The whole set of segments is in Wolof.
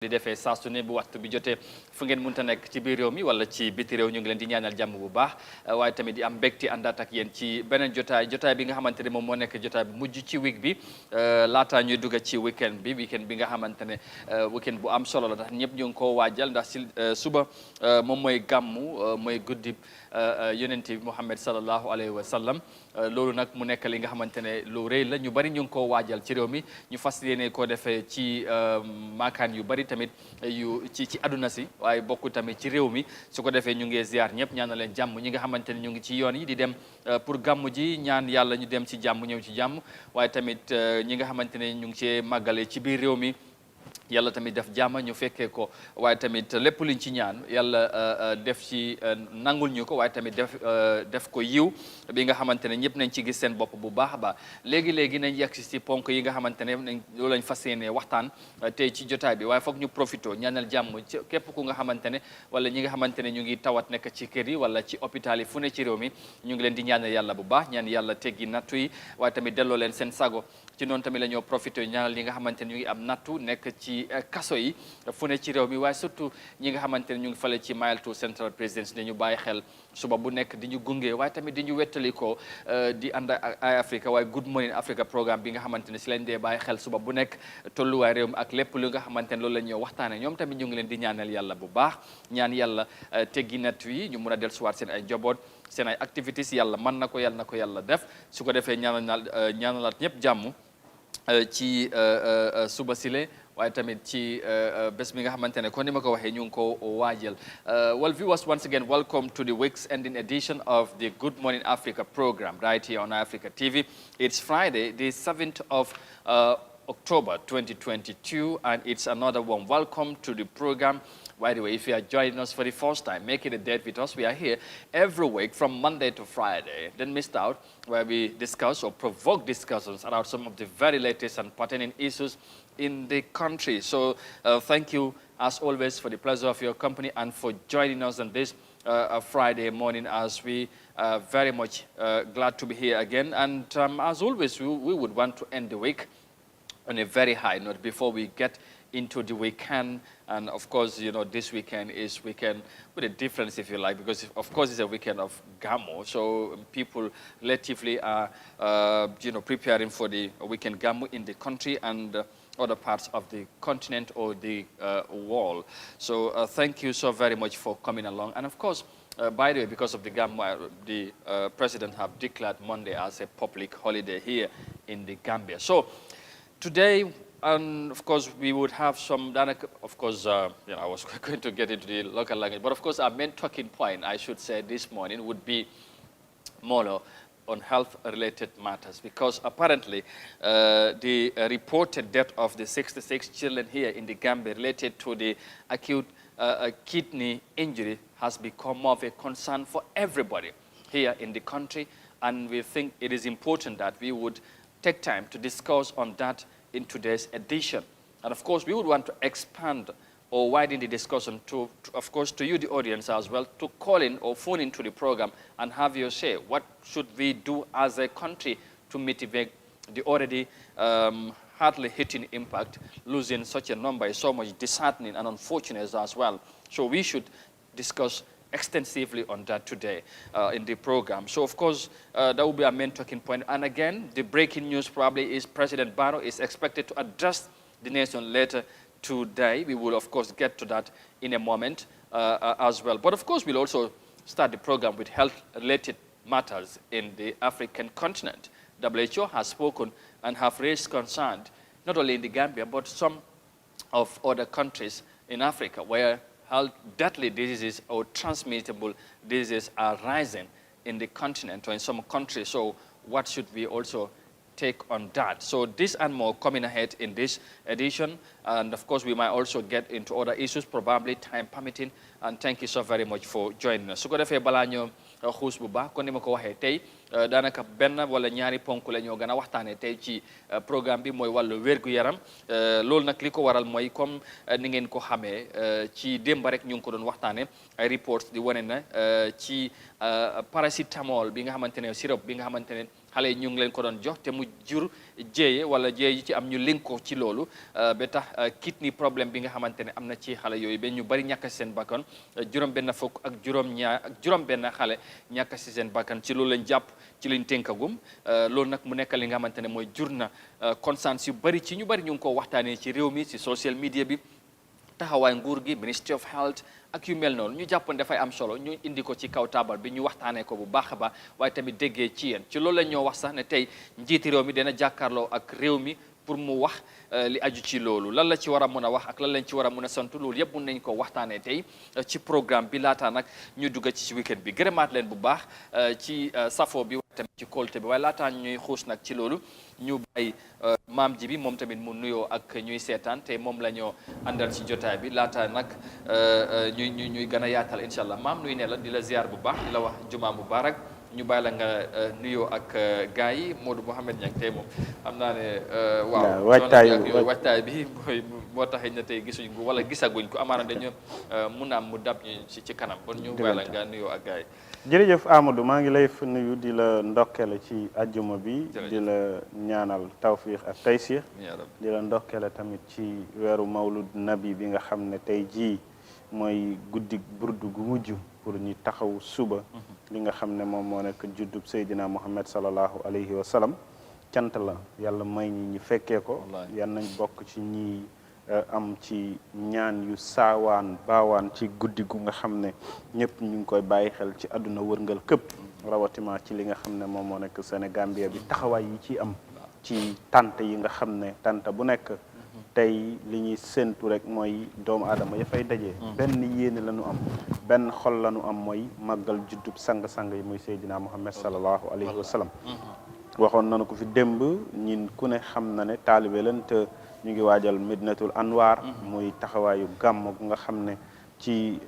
di defee saa su ne bu waxtu bi jotee fu ngeen mënta nekk ci biir réew mi wala ci biti réew ñu ngi leen di ñaanal jàmm bu baax waaye tamit di am mbégte àndaat ak yéen ci beneen jotaay bi nga xamante ne moom moo nekk jotaay bi mujj ci week bi laataa ñuy dugg ci weekend bi nga xamante ne weekend bu am solo la ndax ñëpp ñu ngi koo waajal ndax si suba moom mooy gàmmu mooy guddi yonent bi Muhammad sallallahu alayhi wa sallam loolu nag mu nekk li nga xamante ne lu rëy la ñu bari ñu ngi koo waajal ci réew mi ñu fas yéene koo defee ci maakaan yu bari tamit yu ci aduna si waaye bokku tamit ci réew mi su ko defee ñu ngi ziar ñëpp ñaan na leen jàmm ñi nga xamante ne ñu ngi ci yoon yi di dem pour gàmmu ji ñaan yàlla ñu dem ci jàmm ñëw ci jàmm waaye tamit ñi nga xamante ne ñu ngi cee màggale ci biir réew mi yàlla tamit def jàmm ñu fekkee ko waaye tamit lépp luñ ci ñaan yàlla def ci nangul ñu ko waaye tamit def ko yiw bi nga xamante ne ñëpp nañ ci gis seen bopp bu baax a baax léegi nañ yegg si ponk yi nga xamante ne loolu lañ fas yéene waxtaan tey ci jotaay bi waaye foog ñu profito ñaanal jàmm ci képp ku nga xamante ne wala ñi nga xamante ne ñu ngi tawat nekk ci kër yi wala ci hôpital yi fu ne ci réew mi ñu ngi leen di ñaanal yàlla bu baax ñaan yàlla teggi nattu yi waaye tamit delloo leen seen sago ci noonu tamit la ñoo profité ñaanal ñi nga xamante ne ñu ngi am nattu nekk ci kaso yi fu ne ci réew mi waaye surtout ñi nga xamante ne ñu ngi fale ci Mile 2 Central Presidency dañu bàyyi xel suba bu nekk di ñu gunge waaye tamit di ñu wettali ko di ànd ak Eye Africa waaye Good Morning Africa programme bi nga xamante ne si lañ dee bàyyi xel suba bu nekk tolluwaay réew mi ak lépp lu nga xamante ne loolu la ñoo waxtaane ñoom tamit ñu ngi leen di ñaanal yàlla bu baax ñaan yàlla teggi nattu yi ñu mun a dellusiwaat seen ay njaboot seen ay activités yàlla mën na ko yàlla def su ko defee ñaanalaat ñëpp jàmm ci suba sile waaye tamit ci bés bi nga xamante ne kon ni ma ko waxee ñu ngi ko waajal well viewers, once again welcome to the week's ending edition of the Good Morning Africa program right here on Africa TV. It's Friday the 7th of October 2022 and it's another one. Welcome to the program. By the way, if you are joining us for the first time, make it a date with us. We are here every week from Monday to Friday. Don't miss out where we discuss or provoke discussions about some of the very latest and pertinent issues in the country. So thank you, as always, for the pleasure of your company and for joining us on this Friday morning as we are very much glad to be here again. And as always, we would want to end the week on a very high note before we get into the weekend. And of course, you know, this weekend is weekend with a difference, if you like, because of course it's a weekend of Gamo. So people relatively are, you know, preparing for the weekend Gamo in the country and other parts of the continent or the world. So thank you so very much for coming along. And of course, by the way, because of the Gambia, the president have declared Monday as a public holiday here in the Gambia. So today, and of course, we would have some, of course, you know, I was going to get into the local language, but of course, our main talking point, I should say, this morning would be more on health-related matters, because apparently the reported death of the 66 children here in the Gambia related to the acute kidney injury has become more of a concern for everybody here in the country, and we think it is important that we would take time to discuss on that in today's edition. And of course, we would want to expand or widen the discussion to, of course, to you, the audience as well, to call in or phone into the program and have your say. What should we do as a country to mitigate the already hardly hitting impact? Losing such a number is so much disheartening and unfortunate as well. So we should discuss extensively on that today in the program. So of course, that will be our main talking point. And again, the breaking news probably is President Barrow is expected to address the nation later today. We will of course get to that in a moment as well. But of course, we'll also start the program with health-related matters in the African continent. WHO has spoken and have raised concern, not only in the Gambia, but some of other countries in Africa where deadly diseases or transmittable diseases are rising in the continent or in some countries. So what should we also take on that? So this and more coming ahead in this edition. And of course, we might also get into other issues, probably time permitting. And thank you so very much for joining us. So ko defee balaa ñoo xuus bu baax kon ni ma ko waxee tey daanaka benn wala ñaari ponk la ñoo gën a waxtaanee tey ci programme bi mooy wàllu wér-gu-yaram loolu nag li ko waral mooy comme ni ngeen ko xamee ci démb rek ñu ngi ko doon waxtaanee ay reports di wane na ci paracétamol bi nga xamante ne sirop bi nga xamante ne xale yi ñu ngi leen ko doon jox te mu jur jéeye wala jéeye yi ci am ñu link ko ci loolu ba tax kidney problème bi nga xamante ne am na ci xale yooyu ba ñu bari ñàkk si seen bakkan juróom-benn fukk ak juróom-ñaar ak juróom-benn xale ñàkk si seen bakkan ci loolu lañ jàpp ci lañ tënkagum loolu nag mu nekk li nga xamante ne mooy jur na conscience yu bari ci ñu bari ñu ngi ko waxtaanee ci réew mi ci social media bi taxawaay nguur gi Ministry of Health ak yu mel noonu ñu jàppoon dafay am solo ñu indi ko ci kaw taabal bi ñu waxtaanee ko bu baax a baax waaye tamit déggee ci yéen ci loolu la ñoo wax sax ne tey njiiti réew mi dina jàkkaarloo ak réew mi pour mu wax li aju ci loolu lan la ci war a mën a wax ak lan lañ ci war a mën a sant loolu yëpp mun nañ ko waxtaanee tey ci programme bi laataa nag ñu dugg ci weekend bi gërëmaat leen bu baax ci safo bi waaye tamit ci kóolte bi waaye laataa ñuy xuus nag ci loolu ñu bàyyi maam ji bi moom tamit mu nuyoo ak ñuy seetaan te moom la ñoo àndal ci jotaay bi laata nag ñuy gën a yaatal incha allah maam nuy ne la di la ziar bu baax di la wax jumaa mubarak ñu bàyyi la nga nuyoo ak gars yi Modou Mouhamed Niang tey moom xam naa ne waaw waajtaay bi moo tax na tey gisuñ ko wala gisaguñ ko amaana dañu mun a am mu dab ñu ci kanam kon ñu bàyyi la nga nuyoo ak gars yi jërëjëf Amadou maa ngi lay nuyu di la ndokkele ci ajjuma bi di la ñaanal tawfiix ak taysir di la ndokkele tamit ci weeru mawlud nabi bi nga xam ne tey jii mooy guddi burdu gu mujj pour ñu taxaw suba li nga xam ne moom moo nekk juddub Seydina Muhammad sallallahu alayhi wa sallam cant la yàlla may ñi ñu fekkee ko yal nañ bokk ci ñi am ci ñaan yu saawaan baawaan ci guddi gu nga xam ne ñëpp ñu ngi koy bàyyi xel ci àdduna wërngal këpp rawatima ci li nga xam ne moom moo nekk Sénégambia bi taxawaay yi ci am ci tante yi nga xam ne tante bu nekk tey li ñuy séntu rek mooy doomu aadama ya fay dajee benn yéene la ñu am benn xol la ñu am mooy màggal juddub sang-sang yi muy Seydina Muhammad sallallahu alayhi wa sallam waxoon nañu ko fi démb ñin ku ne xam na ne taalibe leen te ñu ngi waajal Medinatul Anwar muy taxawaayu gàmm gu nga xam ne ci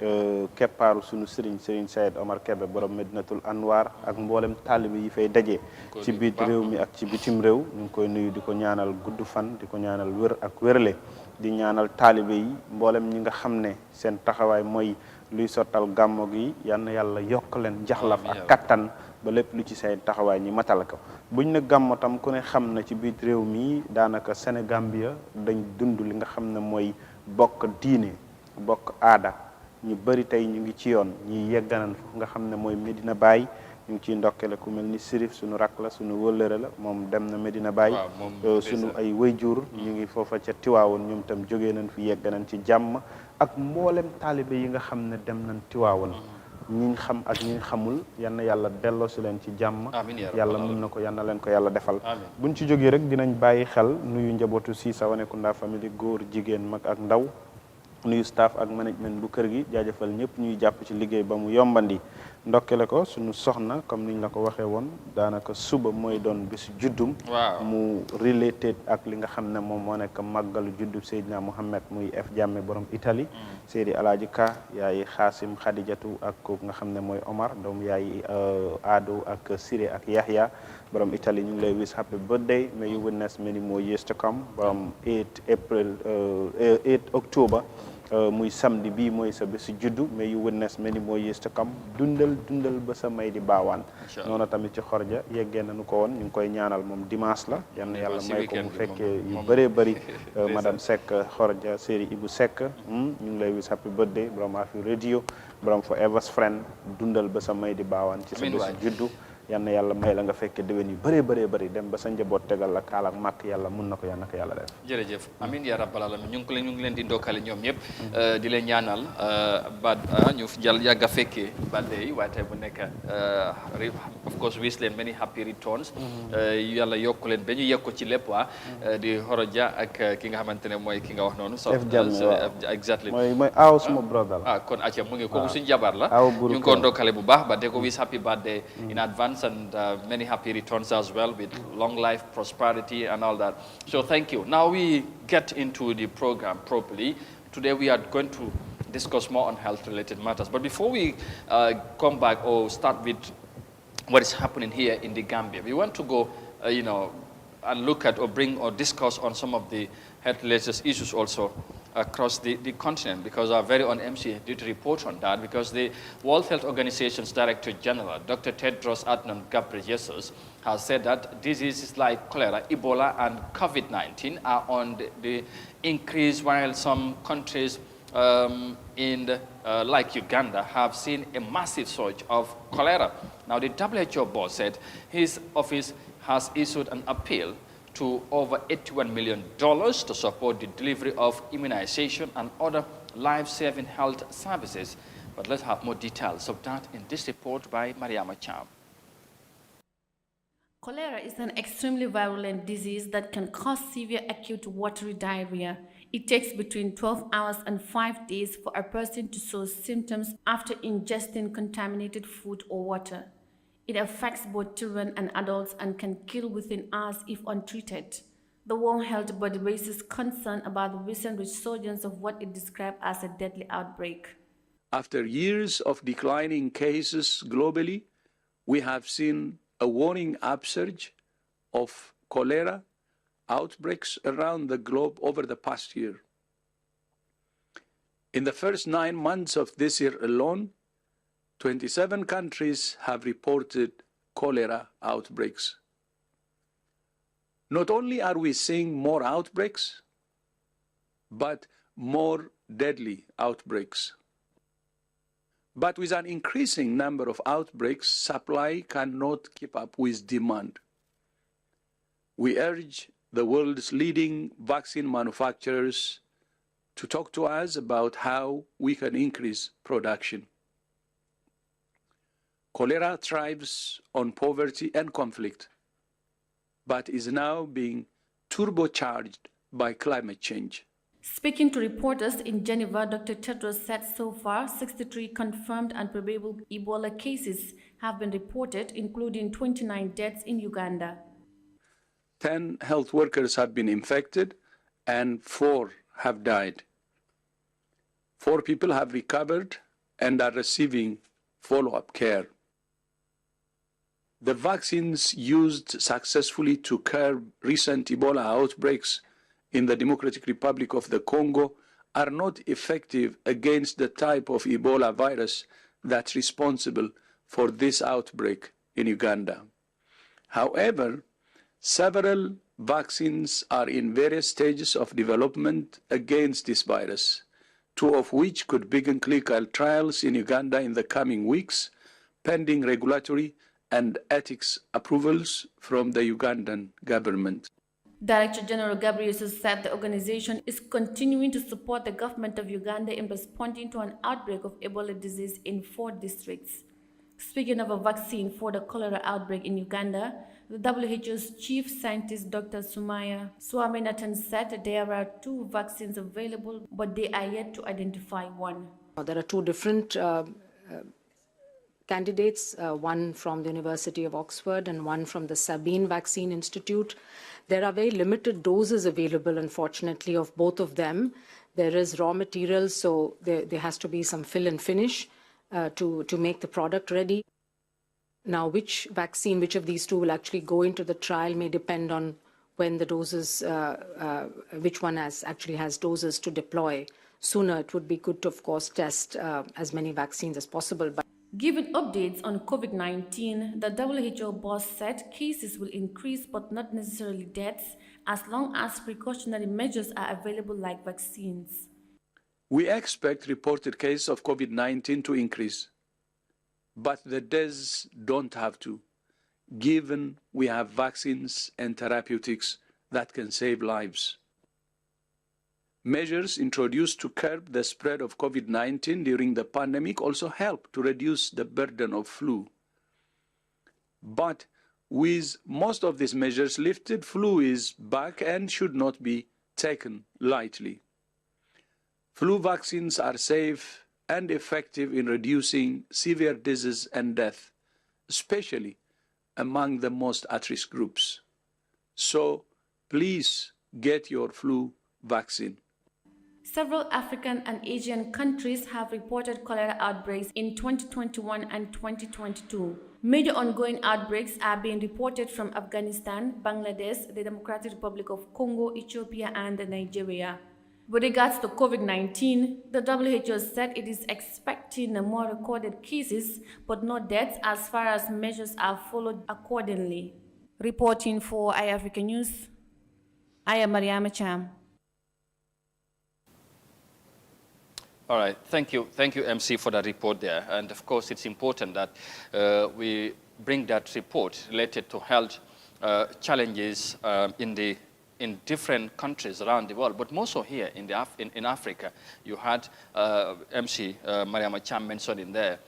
keppaaru sunu sëriñ Saïd Omar Kébé borom Medinatul Anwar ak mboolem taalibe yi fay daje ci biir réew mi ak ci bitim réew ñu ngi koy nuyu di ko ñaanal gudd fan di ko ñaanal wér ak wérle di ñaanal taalibe yi mboolem ñi nga xam ne seen taxawaay mooy luy sottal gàmmo gi yal na yàlla yokk leen jaxlaf ak kattan ba lépp lu ci seen taxawaay ñi matal ko buñ ne gàmmo tam ku ne xam na ci biir réew mi daanaka Sénégambia dañ dund li nga xam ne mooy bokk diine bokk aada ñu bëri tey ñu ngi ci yoon ñi yegganan fu nga xam ne mooy Medina Baye ñu ngi ciy ndokkele ku mel ni Sirif suñu rak la suñu wëllëre la moom dem na Medina Baye suñu ay wayjur ñu ngi foofa ca Tiwaawoon ñoom tam jógee nañ fi yegganan ci jàmm ak mboolem taalibe yi nga xam ne dem nañ Tiwaawoon ñiñ xam ak ñiñ xamul yal na yàlla delloo si leen ci jàmm yàlla mun na ko yal na leen ko yàlla defal buñ ci jógee rek dinañ bàyyi xel nuyu njabootu Siisa Wanekunda famille góor jigéen mag ak ndaw nuyu staff ak management bu kër gi jaajëfal ñëpp ñuy jàpp ci liggéey ba mu yombandi ndokkele ko suñu soxna comme niñ la ko waxee woon daanaka suba mooy doon bisu juddum mu related ak li nga xam ne moom moo nekk màggalu juddub Seydina Muhammad muy F Jammeh borom Italie Seydi Alaaji Ka yaay Xaasim Xadijatu ak kooku nga xam ne mooy Omar doom yaay Ado ak Siré ak Yahya borom Italie ñu ngi lay wish happy birthday may you witness many more years to come borom 8 October muy samedi bii mooy sa bésu juddu mais you witness many more years to come dundal ba sa may di baawaan noonu tamit ci xorja yeggee nañu ko woon ñu ngi koy ñaanal moom dimanche la yal na yàlla may ko mu fekkee yu bëree bëri madame Seck xorja série Ibou Seck ñu ngi lay wish happy birthday borom Afri radio borom Forever's Friend dundal ba sa may di baawaan ci sa bésu juddu yal na yàlla may la nga fekkee déwén yu bëree bëri dem ba sa njaboot tegal la kaal ak màkk yàlla mun na ko yal na ko yàlla def jërëjëf amin ya rabbal alamin ñu ngi leen di ndokkale ñoom ñëpp di leen ñaanal ñu yàgg a fekkee badde yi waaye tey bu nekk of course wish leen many happy returns yàlla yokku leen ba ñu yegg ko ci lépp di Horoja ak ki nga xamante ne mooy ki nga wax noonu exactly mooy aaw suma brother la kon acca mu ngi kooku suñu jabar la ñu ngi ko ndokkale bu baax ba de ko wish happy birthday in advance and many happy returns as well with long life, prosperity and all that. So thank you. Now we get into the program properly. Today we are going to discuss more on health related matters. But before we come back or start with what is happening here in the Gambia. We want to go, and look at or bring or discuss on some of the health-related issues also across the continent, because our very own MC did report on that, because the World Health Organization's Director General, Dr. Tedros Adhanom Ghebreyesus, has said that diseases like cholera, Ebola, and COVID-19 are on the increase, while some countries like Uganda have seen a massive surge of cholera. Now, the WHO boss said his office has issued an appeal to over $81 million to support the delivery of immunization and other life-saving health services. But let's have more details of that in this report by Mariama Cham. Cholera is an extremely virulent disease that can cause severe acute watery diarrhea. It takes between 12 hours and 5 days for a person to show symptoms after ingesting contaminated food or water. It affects both children and adults and can kill within hours if untreated. The World Health Body raises concern about the recent resurgence of what it described as a deadly outbreak. After years of declining cases globally, we have seen a warning upsurge of cholera outbreaks around the globe over the past year. In the first 9 months of this year alone, 27 countries have reported cholera outbreaks. Not only are we seeing more outbreaks, but more deadly outbreaks. But with an increasing number of outbreaks, supply cannot keep up with demand. We urge the world's leading vaccine manufacturers to talk to us about how we can increase production. Cholera thrives on poverty and conflict, but is now being turbocharged by climate change. Speaking to reporters in Geneva, Dr. Tedros said so far 63 confirmed and probable Ebola cases have been reported, including 29 deaths in Uganda. 10 health workers have been infected and 4 have died. 4 people have recovered and are receiving follow-up care. The vaccines used successfully to curb recent Ebola outbreaks in the Democratic Republic of the Congo are not effective against the type of Ebola virus that's responsible for this outbreak in Uganda. However, several vaccines are in various stages of development against this virus, 2 of which could begin clinical trials in Uganda in the coming weeks, pending regulatory and ethics approvals from the Ugandan government. Director General Ghebreyesus said the organization is continuing to support the government of Uganda in responding to an outbreak of Ebola disease in 4 districts. Speaking of a vaccine for the cholera outbreak in Uganda, the WHO's chief scientist Dr. Sumaya Swaminathan said there are 2 vaccines available, but they are yet to identify one. There are 2 different candidates, one from the University of Oxford and one from the Sabin Vaccine Institute. There are very limited doses available, unfortunately, of both of them. There is raw materials, so there has to be some fill and finish to make the product ready. Now, which of these 2 will actually go into the trial may depend on when the doses, which one actually has doses to deploy. Sooner, it would be good to, of course, test as many vaccines as possible. Given updates on COVID-19, the WHO boss said cases will increase but not necessarily deaths as long as precautionary measures are available like vaccines. We expect reported cases of COVID-19 to increase, but the deaths don't have to, given we have vaccines and therapeutics that can save lives. Measures introduced to curb the spread of COVID-19 during the pandemic also help to reduce the burden of flu. But with most of these measures lifted, flu is back and should not be taken lightly. Flu vaccines are safe and effective in reducing severe disease and death, especially among the most at-risk groups. So please get your flu vaccine. Several African and Asian countries have reported cholera outbreaks in 2021 and 2022. Major ongoing outbreaks are being reported from Afghanistan, Bangladesh, the Democratic Republic of Congo, Ethiopia, and Nigeria. With regards to COVID-19, the WHO said it is expecting more recorded cases, but no deaths as far as measures are followed accordingly. Reporting for iAfrica News, I am Mariama Cham. All right, thank you, MC, for that report there. And of course, it's important that we bring that report related to health challenges in different countries around the world, but more so here in Africa. You had MC Mariama Cham mentioned in there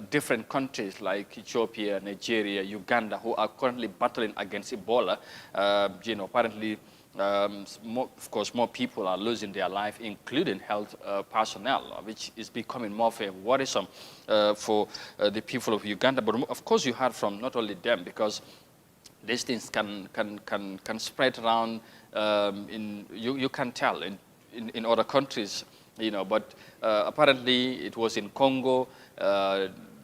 different countries like Ethiopia, Nigeria, Uganda, who are currently battling against Ebola. Apparently, of course, more people are losing their life, including health personnel, which is becoming more worrisome for the people of Uganda. But of course, you heard from not only them, because these things can spread around. You can tell in other countries, But apparently, it was in Congo.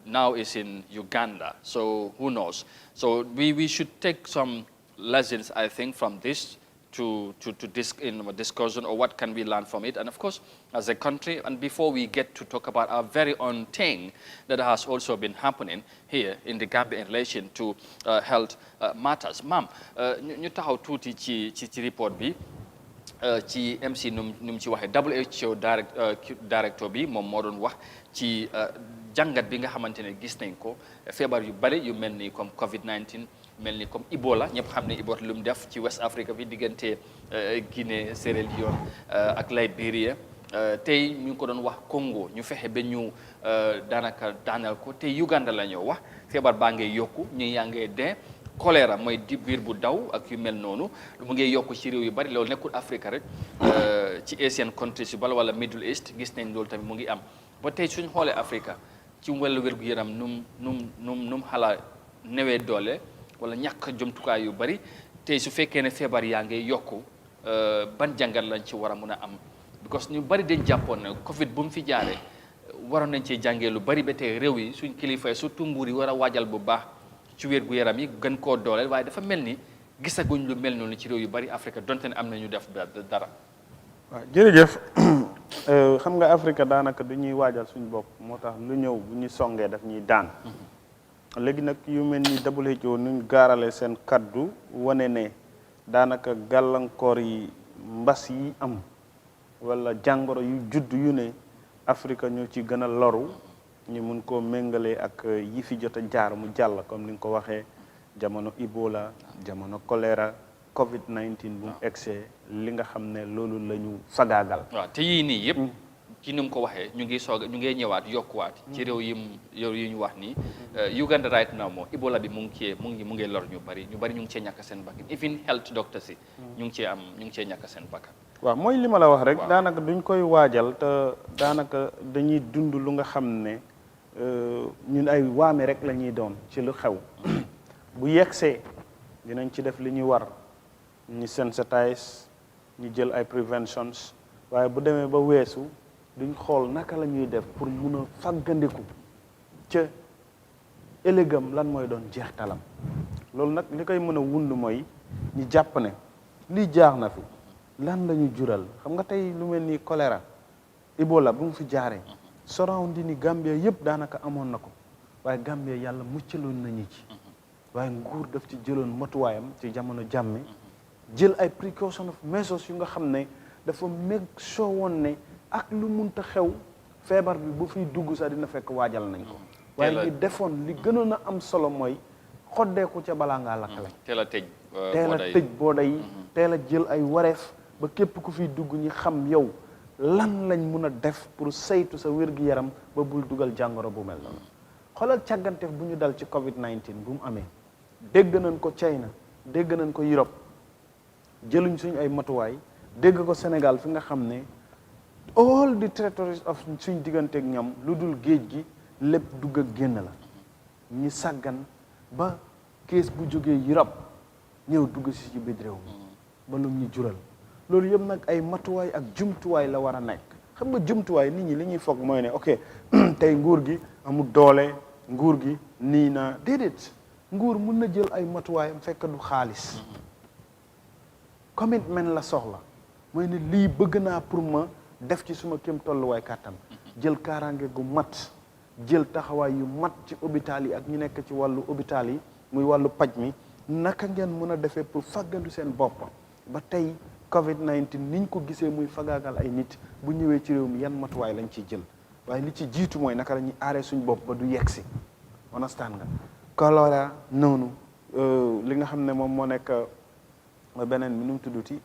Now it's in Uganda. So who knows? So we should take some lessons, I think, from this to discussion, or what can we learn from it. And of course, as a country, and before we get to talk about our very own thing that has also been happening here in the Gambia in relation to health matters. Ma'am, ñu taxaw tuuti ci report bi ci MC num ci waxe WHO director bi moom moo doon wax ci jàngat bi nga xamante ne gis nañ ko feebar yu bari yu mel ni comme Covid-19 mel ni comme Ebola ñëpp xam ne Ebola lu mu def ci West Africa bi diggante Guinée Sierra Leone ak Liberia tey ñu ngi ko doon wax Congo ñu fexe ba ñu daanaka daanal ko tey Uganda la ñoo wax feebar baa ngay yokku ñu yaa ngay dee choléra mooy di biir bu daw ak yu mel noonu mu ngi yokku ci réew yu bari loolu nekkul Afrique rek ci Asian countries yu bala wala Middle East gis nañ loolu tamit mu ngi am ba tey suñ xoolee Afrique ci wàllu wér-gu-yaram num xala newee doole wala ñàkk jumtukaay yu bari tey su fekkee ne feebar yaa ngi yokku ban jàngat lañ ci war a mun a am because ñu bari dañ jàppoon ne Covid bu mu fi jaaree waroon nañ ci jàngee lu bari ba tey réew yi suñ kilifa yi surtout nguur yi war a waajal bu baax ci wér-gu-yaram yi gën koo dooleel waaye dafa mel ni gisaguñ lu mel noonu ci réew yu bari Afrique donte ne am na ñu def dara. waaw jërëjëf xam nga Afrique daanaka du ñuy waajal suñ bopp moo tax lu ñëw bu ñu songee daf ñuy daan. léegi nag yu mel ni WHO nuñ gaarale seen kaddu wane ne daanaka gàllankoor yi mbas yi am wala jàngoro yu judd yu ne Afrique ñoo ci gën a loru ñu mun koo méngalee ak yi fi jot a jaar mu jàll comme ni nga ko waxee jamono Ebola jamono choléra Covid-19 bu mu egsee li nga xam ne loolu la ñu fagaagal. waaw te yii nii yëpp ci ni mu ko waxee ñu ngi ñëwaat yokkuwaat ci réew yi ñu wax nii Uganda right now moom Ebola bi mu ngi lor ñu bari ñu ngi cee ñàkk seen bakkan even health doctors yi ñu ngi cee ñàkk seen bakkan. waaw mooy li ma la wax rek daanaka duñ koy waajal te daanaka dañuy dund lu nga xam ne ñun ay waame rek la ñuy doon ci lu xew bu yegsee dinañ ci def li ñu war ñu sensitise ñu jël ay preventions waaye bu demee ba weesu duñ xool naka la ñuy def pour mun a faggandiku ca ëllëgam lan mooy doon jeextalam loolu nag li koy mën a wund mooy ñu jàpp ne lii jaax na fi lan la ñu jural xam nga tey lu mel ni choléra Ebola bu mu fi jaaree surrounding ni Gambia yëpp daanaka amoon na ko waaye Gambia yàlla muccaloon nañu ci waaye nguur daf ci jëloon matuwaayam ci jamono jàmme jël ay précaution of measures yu nga xam ne dafa make sure woon ne ak lu munta xew feebar bi bu fiy dugg sax dina fekk waajal nañ ko waaye ñu defoon li gënoon a am solo mooy xoddeeku ca balaa ngaa lakkale teel a tëj boo day teel a jël ay wareef ba képp ku fiy dugg ñi xam yow lan lañ mun a def pour saytu sa wér-gi-yaram ba bul dugal jàngoro bu mel noonu xoolal càgganteef bu ñu dal ci Covid-19 bu mu amee dégg nañ ko China dégg nañ ko Europe jëluñ suñ ay matuwaay dégg ko Sénégal fi nga xam ne all the territories of suñ digganteeg ñoom lu dul géej gi lépp dugg ak génn la ñi sàggan ba kees bu jógee Europe ñëw dugg si ci biir réew mi ba lu ñu jural loolu yëpp nag ay matuwaay ak jumtuwaay la war a nekk xam nga jumtuwaay nit ñi li ñuy foog mooy ne ok tey nguur gi amul doole nguur gi nii na déedéet nguur mun na jël ay matuwaayam fekk du xaalis commitment la soxla mooy ne lii bëgg naa pour ma def ci suma kéem tolluwaay kàttan jël kaaraange gu mat jël taxawaay yu mat ci hôpital yi ak ñu nekk ci wàllu hôpital yi muy wàllu paj mi naka ngeen mën a defee pour fàggandu seen bopp ba tey Covid-19 niñ ko gisee muy fagaagal ay nit bu ñëwee ci réew mi yan matuwaay lañ ciy jël waaye li ci jiitu mooy naka la ñuy aaree suñ bopp ba du yegsi understand nga choléra noonu li nga xam ne moom moo nekk beneen bi nu mu tudduti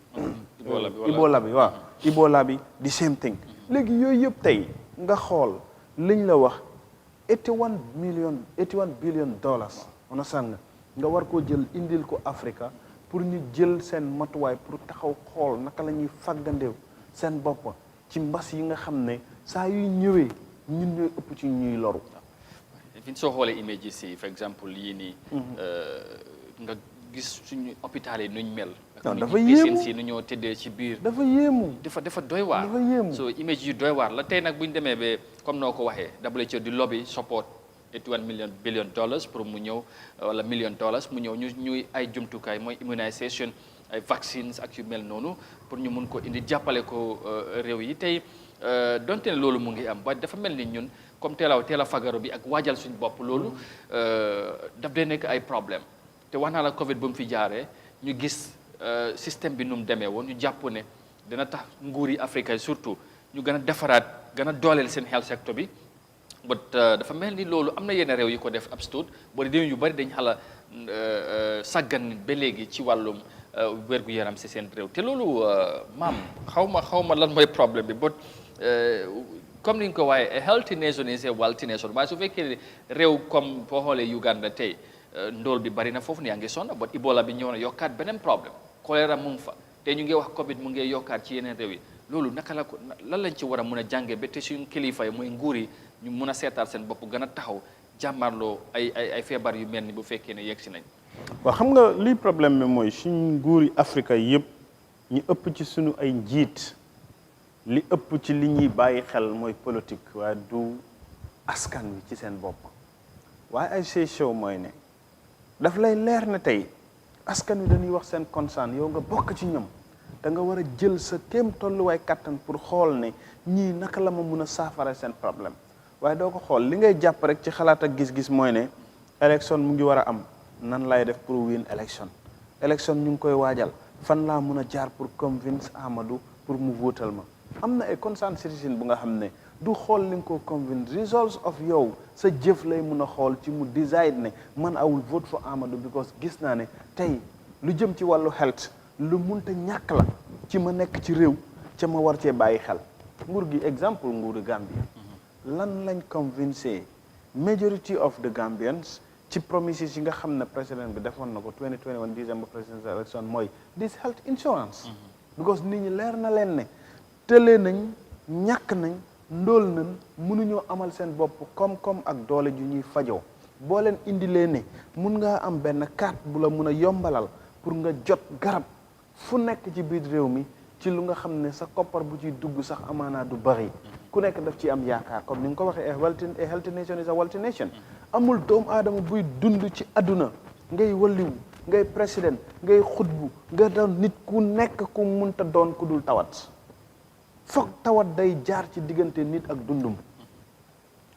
Ebola bi waaw Ebola bi the same thing léegi yooyu yëpp tey nga xool liñ la wax 81 billion dollars understand nga war koo jël indil ko Africa pour ñu jël seen matuwaay pour taxaw xool naka la ñuy faggandew seen bopp ci mbas yi nga xam ne saa yuy ñëwee ñun ñooy ëpp ci ñuy loru. fi soo xoolee images yi par exemple yii nii nga gis suñu hôpital yi nuñ mel. dafa yéemu si nu ñoo tëddee ci biir. dafa yéemu dafa doy waar. dafa yéemu so image yu doy waar la tey nag bu ñu demee ba comme noo ko waxee WHO di lobby support 81 billion dollars pour mu ñëw wala million dollars mu ñëw ñuy ay jumtukaay mooy immunisation ay vaccines ak yu mel noonu pour ñu mun ko indi jàppale ko réew yi tey donte ne loolu mu ngi am waaye dafa mel ni ñun comme teel a fagaru bi ak waajal suñu bopp loolu daf dee nekk ay problème te wax naa la Covid bu mu fi jaaree ñu gis système bi nu mu demee woon ñu jàpp ne dina tax nguur yi Afrique yi surtout ñu gën a defaraat gën a dooleel seen health sector bi but dafa mel ni loolu am na yenn réew yi ko def ab stud boo di yu bari dañ xala sàggan ba léegi ci wàllum wér-gu-yaram si seen réew te loolu maam xaw ma lan mooy problème bi but comme ni nga ko waaye a healthy nation is a wealthy nation waaye su fekkee réew comme boo xoolee Uganda tey ndóol bi bari na foofu ne yaa ngi sonn but Ebola bi ñëw na yokkaat beneen problème choléra mu ngi fa te ñu ngi wax Covid mu ngi yokkaat ci yeneen réew yi loolu naka la ko lan lañ ci war a mun a jàngee ba te suñu kilifa yi mooy nguur yi ñu mun a seetaat seen bopp gën a taxaw jàmmarloo ay feebar yu mel ni bu fekkee ne yegg si nañ. waaw xam nga lii problème bi mooy suñu nguuri Afrique yëpp ñu ëpp ci suñu ay njiit li ëpp ci li ñuy bàyyi xel mooy politique waaye du askan wi ci seen bopp waaye ay show mooy ne daf lay leer ne tey askan wi dañuy wax seen concern yow nga bokk ci ñoom da nga war a jël sa kéem tolluwaay kattan pour xool ne ñii naka la ma mun a saafara seen problème waaye doo ko xool li ngay jàpp rek ci xalaat ak gis-gis mooy ne élection mu ngi war a am nan lay def pour win élection ñu ngi koy waajal fan laa mun a jaar pour convince Amadou pour mu votal ma am na ay concerned citizen bu nga xam ne du xool li nga ko convince results of yow sa jëf lay mun a xool ci mu decide ne man I will vote for Amadou because gis naa ne tey lu jëm ci wàllu health lu munta ñàkk la ci ma nekk ci réew ca ma war cee bàyyi xel nguur gi exemple nguuru Gambia lan lañ convincé majority of the Gambians ci promises yi nga xam ne président bi defoon na ko 2021 December presidential election mooy this health insurance because nit ñi leer na leen ne tëlee nañ ñàkk nañ ndóol nañ mënuñoo amal seen bopp koom-koom ak doole ju ñuy fajoo boo leen indilee ne mun ngaa am benn carte bu la mun a yombalal pour nga jot garab fu nekk ci biir réew mi ci lu nga xam ne sa koppar bu ciy dugg sax amaanaa du bari ku nekk daf ci am yaakaar comme ni nga ko waxee a healthy nation is a wealthy nation amul doomu aadama buy dund ci àdduna ngay walliwu ngay président ngay xutbu nga doon nit ku nekk ku munta doon ku dul tawat foog tawat day jaar ci diggante nit ak dundum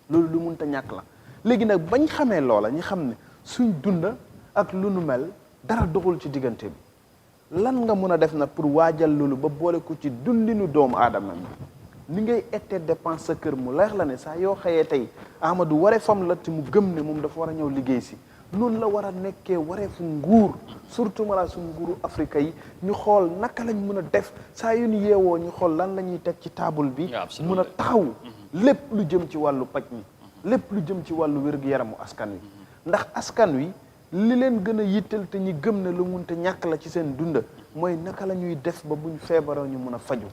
loolu lu munta ñàkk la léegi nag bañ xamee loola ñi xam ne suñ dunda ak lu nu mel dara doxul ci diggante bi lan nga mën a def nag pour waajal loolu ba boole ko ci dundinu doomu aadama bi ni ngay ettee dépense sa kër mu leer la ne saa yoo xëyee tey Amadou waree fam la te mu gëm ne moom dafa war a ñëw liggéey si noonu la war a nekkee wareefu nguur surtout mala suñu nguuru Afrique yi ñu xool naka lañ mën a def saa yu ñu yeewoo ñu xool lan la ñuy teg ci table bi mën a taxaw lépp lu jëm ci wàllu paj mi lépp lu jëm ci wàllu wér-gu-yaramu askan wi ndax askan wi li leen gën a yittal te ñi gëm ne lu munte ñàkk la ci seen dunda mooy naka la ñuy def ba buñ feebaree ñu mun a faju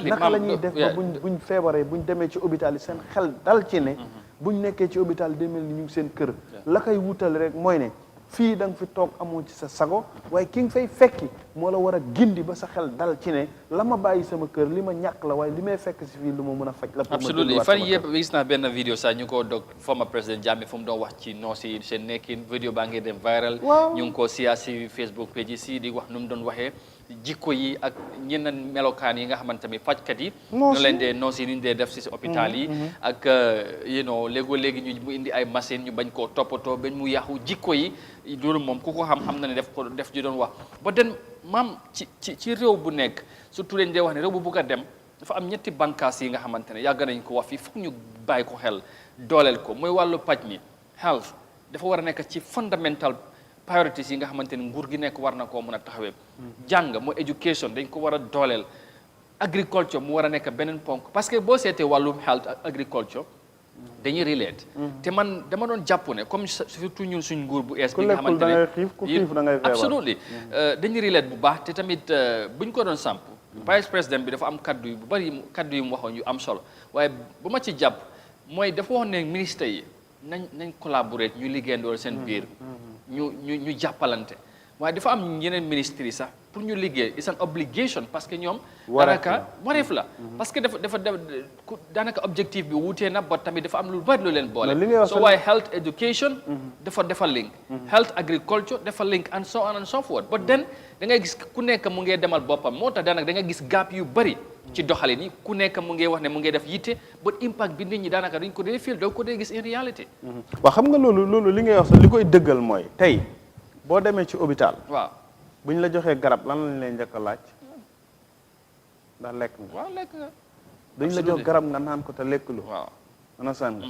naka la ñuy def ba buñ feebaree buñ demee ci hôpital yi seen xel dal ci ne buñ nekkee ci hôpital demel ni ñu ngi seen kër la koy wutal rek mooy ne fii da nga fi toog amoo ci sa sago waaye ki nga fay fekki moo la war a gindi ba sa xel dal ci ne la ma bàyyi sama kër li ma ñàkk la waaye li may fekk si fii lu ma mën a faj la pour ma absolument fan yëpp gis naa benn vidéo sax ñu ko dog former président Jammeh fu mu doon wax ci noos yi seen nekkin vidéo baa ngi dem viral ñu ngi ko siyaa si Facebook page yi si di wax nu mu doon waxee jikko yi ak ñeneen melokaan yi nga xamante ni fajkat yi ñu leen dee noos yi ni ñu dee def si hôpital yi ak léegi ñu mu indi ay machine ñu bañ koo toppatoo bañ mu yàqu jikko yi loolu moom ku ko xam na ne def ji doon wax ba den maam ci réew bu nekk surtout leen dee wax ne réew bu bugg a dem dafa am ñetti bànqaas yi nga xamante ne yàgg nañ ko wax fii foog ñu bàyyi ko xel dooleel ko mooy wàllu paj mi health dafa war a nekk ci fundamental priorities yi nga xamante ne nguur gi nekk war na koo mën a taxawee jàng mooy education dañ ko war a dooleel agriculture mu war a nekk beneen ponk parce que boo seetee wàllum health ak agriculture dañuy relate te man dama doon jàpp ne comme surtout ñun suñ nguur bu ees bi nga xamante ne ku xiif da ngay feebar absolutely dañuy relate bu baax te tamit buñ ko doon samp vice président bi dafa am kaddu yu bu bari kaddu yu mu waxoon yu am solo waaye bu ma ci jàpp mooy dafa wax ne ministre yi nañ collaborer ñu liggéeyandool seen biir ñu jàppalante waaye dafa am yeneen ministres yi sax pour ñu liggéey it's an obligation parce que ñoom daanaka wareef la parce que dafa daanaka objectif bi wuutee na ba tamit dafa am lu bari lu leen boole so waaye health education dafa link health agriculture dafa link and so on and so forth but then da ngay gis ku nekk mu ngee demal boppam moo tax daanaka da nga gis gap yu bari ci doxalin yi ku nekk mu ngee wax ne mu ngee def yitte but impact bi nit ñi daanaka dañ ko dee feel doo ko dee gis in reality waaw xam nga loolu li ngay wax sax li koy dëggal mooy tey boo demee ci hôpital waaw bu ñu la joxee garab lan lañ lay njëkk a laaj ndax lekk nga waaw lekk nga dañ la jox garab nga naan ko te lekklu waaw ana san nga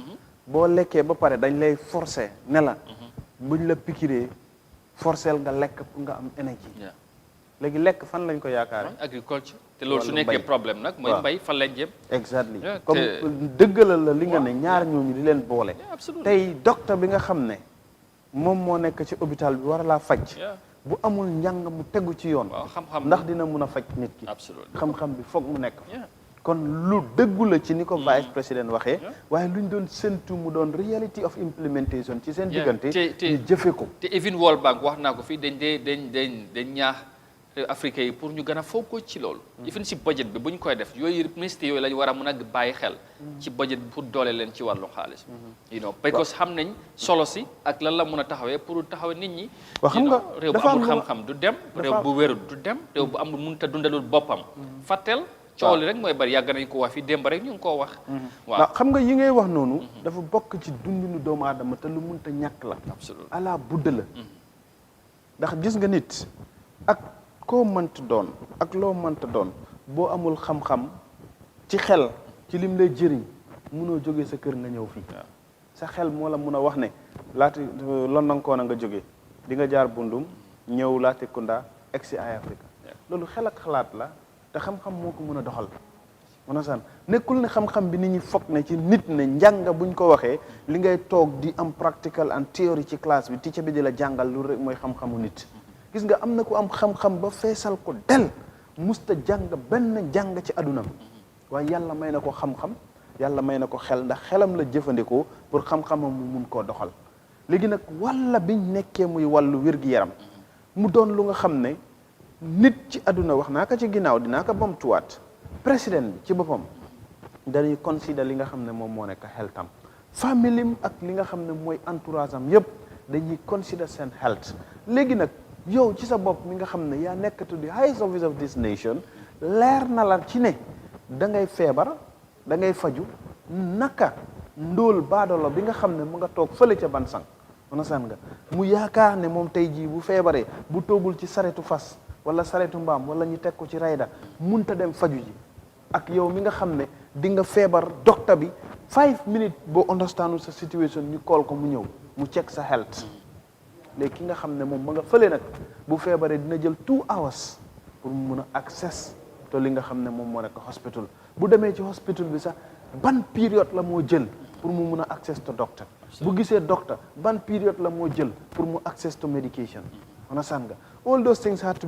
boo lekkee ba pare dañ lay forcer ne la buñ la pikiree forcel nga lekk pour nga am énergie léegi lekk fan lañ ko yaakaare agriculture te loolu su nekkee problème nag mooy mbay fan lañ jëm exactly comme dëggalal la li nga ne ñaar ñooñu di leen boole tey docteur bi nga xam ne moom moo nekk ci hôpital bi war a laa faj bu amul njàng mu tegu ci yoon ndax dina mun a faj nit ki xam-xam bi foog mu nekk kon lu dëggu la ci ni ko vice président waxee waaye luñ doon séntu mu doon reality of implementation ci seen diggante ñu jëfe ko te even World Bank wax naa ko fii dañ ñaax africain yi pour ñu gën a focus ci loolu even si budget bi bu ñu koy def yooyu ministre yooyu lañu war a mën a bàyyi xel ci budget bi pour doole leen ci wàllu xaalis parce que xam nañ solo si ak lan la mën a taxawee pour taxawee nit ñi xam nga réew bu amul xam-xam du dem réew bu wérul du dem réew bu amul mënut a dundalul boppam fàtteel coow li rek mooy bari yàgg nañ ko wax fii démb rek ñu ngi koo wax waaw xam nga yi ngay wax noonu dafa bokk ci dundinu doomu aadama te lu mënta ñàkk la ala budd la ndax gis nga nit ak koo mënta doon ak loo mënta doon boo amul xam-xam ci xel ci lim lay jëriñ munoo jógee sa kër nga ñëw fii sa xel moo la mun a wax ne laati Londankoona nga jógee di nga jaar Bundum ñëw Latrikunda egsi ay Afrique loolu xel ak xalaat la te xam-xam moo ko mën a doxal mën a san nekkul ne xam-xam bi nit ñi foog ne ci nit ne njàng buñ ko waxee li ngay toog di am practical and theory ci classe bi teacher bi di la jàngal lu rek mooy xam-xamu nit gis nga am na ku am xam-xam ba feesal ko del musta jàng benn jàng ci aduna waaye yàlla may na ko xam-xam yàlla may na ko xel ndax xelam la jëfandikoo pour xam-xamam mu mun koo doxal léegi nag walla biñ nekkee muy wàllu wér-gi-yaram mu doon lu nga xam ne nit ci aduna wax naa ko ci ginnaaw dinaa ko bamtuwaat président bi ci boppam dañuy consider li nga xam ne moom moo nekk xeltam famille ak li nga xam ne mooy entourage am yépp dañuy consider seen health léegi nag yow ci sa bopp mi nga xam ne yaa nekk to the highest office of this nation leer na la ci ne da ngay feebar da ngay faju naka ndóol baadolo bi nga xam ne mu nga toog fële ca ban sang san nga mu yaakaar ne moom tey jii bu feebaree bu toogul ci saretu fas wala saretu mbaam wala ñu teg ko ci rayda munta dem faju ji ak yow mi nga xam ne di nga feebar docteur bi 5 minutes boo understandu sa situation ñu call ko mu ñëw mu check sa health léegi ki nga xam ne moom ma nga fële nag bu feebaree dina jël 2 hours pour mu mun a access te li nga xam ne moom moo nekk hospital bu demee ci hospital bi sax ban période la moo jël pour mu mun a access to doctor bu gisee doctor ban période la moo jël pour mu access to medication understand nga all those things had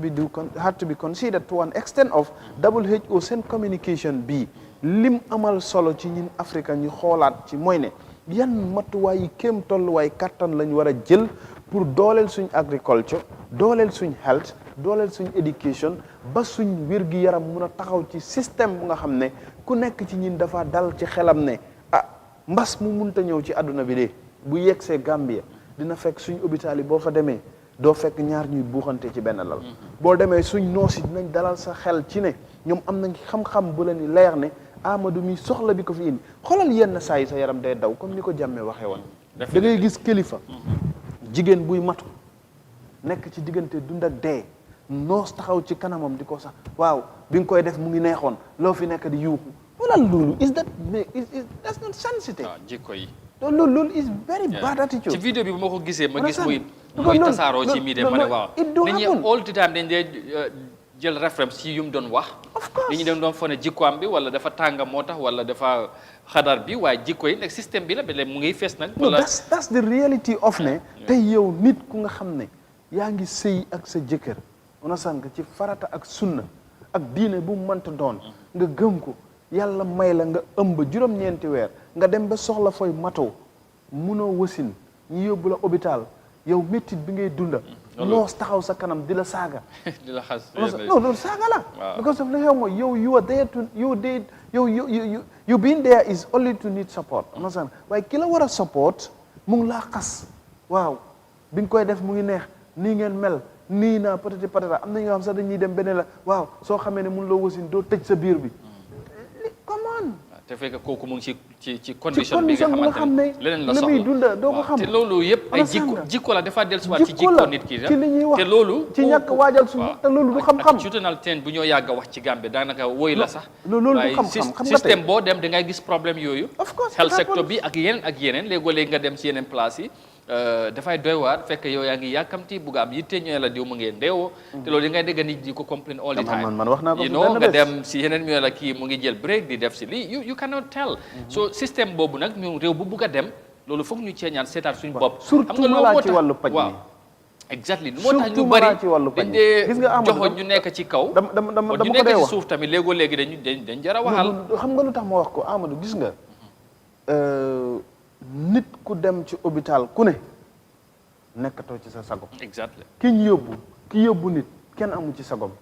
to be considered to an extent of WHO seen communication bi lim amal solo ci ñun Afrique ñu xoolaat ci mooy ne yan matuwaay yi kéem tolluwaay kattan lañ war a jël pour dooleel suñ agriculture dooleel suñ health dooleel suñ education ba suñ wér-gi-yaram mun a taxaw ci système bu nga xam ne ku nekk ci ñin dafa dal ci xelam ne mbas mu munta ñëw ci àdduna bi de bu yegsee Gambia dina fekk suñ hôpital yi boo fa demee doo fekk ñaar ñuy buuxante ci benn lal boo demee suñ noosi dinañ dalal sa xel ci ne ñoom am nañ xam-xam bu la ni leer ne Amadou mi soxla bi ko fi indi xoolal yenn saa yi sa yaram day daw comme ni ko jàmmee waxee woon da ngay gis kilifa jigéen buy matu nekk ci diggante dund ak dee noos taxaw ci kanamam di ko sax waaw bi nga koy def mu ngi neexoon loo fi nekk di yuuxu wala loolu that's not sensitive jikko yi loolu is very bad attitude ci vidéo bi bu ma ko gisee ma gis muy tasaaroo ci mii de ma ne waaw nit ñi all the time dañ dee jël référence ci yu mu doon wax nit ñi dañ doon fone jikkoam bi wala dafa tànga moo tax wala dafa xadar bi waaye jikko yi nag système bi la ba léegi mu ngi fees nag wala that's the reality of ne tey yow nit ku nga xam ne yaa ngi sëy ak sa jëkkër onasan nga ci farata ak sunna ak diine bu mu mënta doon nga gëm ko yàlla may la nga ëmb juróom-ñeenti weer nga dem ba soxla fooy matoo munoo wasin ñu yóbbu la hôpital yow méttit bi ngay dunda noos taxaw sa kanam di la saaga di la xas non loolu saaga la because of la xew mooy yow you are there to you being there is only to need support onasan waaye ki la war a support mu ngi laa xas waaw bi nga koy def mu ngi neex nii ngeen mel nii naa patati patata am na ñoo xam sax dañuy dem beneen la waaw soo xamee ne mun loo wasin doo tëj sa biir bi come on te fekk kooku mu ngi ci condition bi nga xamante ne leneen la soxla muy dunda doo ko xam te loolu yëpp ay jikko la dafa dellusiwaat ci jikko nit ki ci li ñuy wax te loolu ci ñàkk waajal suñu te loolu du xam-xam ak juutanal teen bu ñoo yàgg a wax ci Gambie daanaka woy la sax loolu du xam-xam xam nga système boo dem da ngay gis problème yooyu health sector bi ak yeneen léegoo-léegi nga dem ci yeneen place yi dafay doy waar fekk yow yaa ngi yàkkamti bugg am yitte ñooy la diw mu ngeen ndeewoo te loolu yi ngay dégg nit ñi ko complain all the time man wax naa ko nga dem si yeneen ñooy la kii mu ngi jël break di def si lii you cannot tell so système boobu nag ñu réew bu bugg a dem loolu foog ñu ceeñaan seetaat suñu bopp surtout malaa ci wàllu paj waaw exactly moo tax ñu bari dañ dee joxoñ ñu nekk ci kaw dama ñu ko nekk dee ci wax suuf tamit léegoo-léegi dañ jar a waxal xam nga lu tax ma wax ko Amadou gis nga nit ku dem ci hôpital ku ne nekkatoo ci sa sago exactly ki yóbbu nit kenn amu ci sagom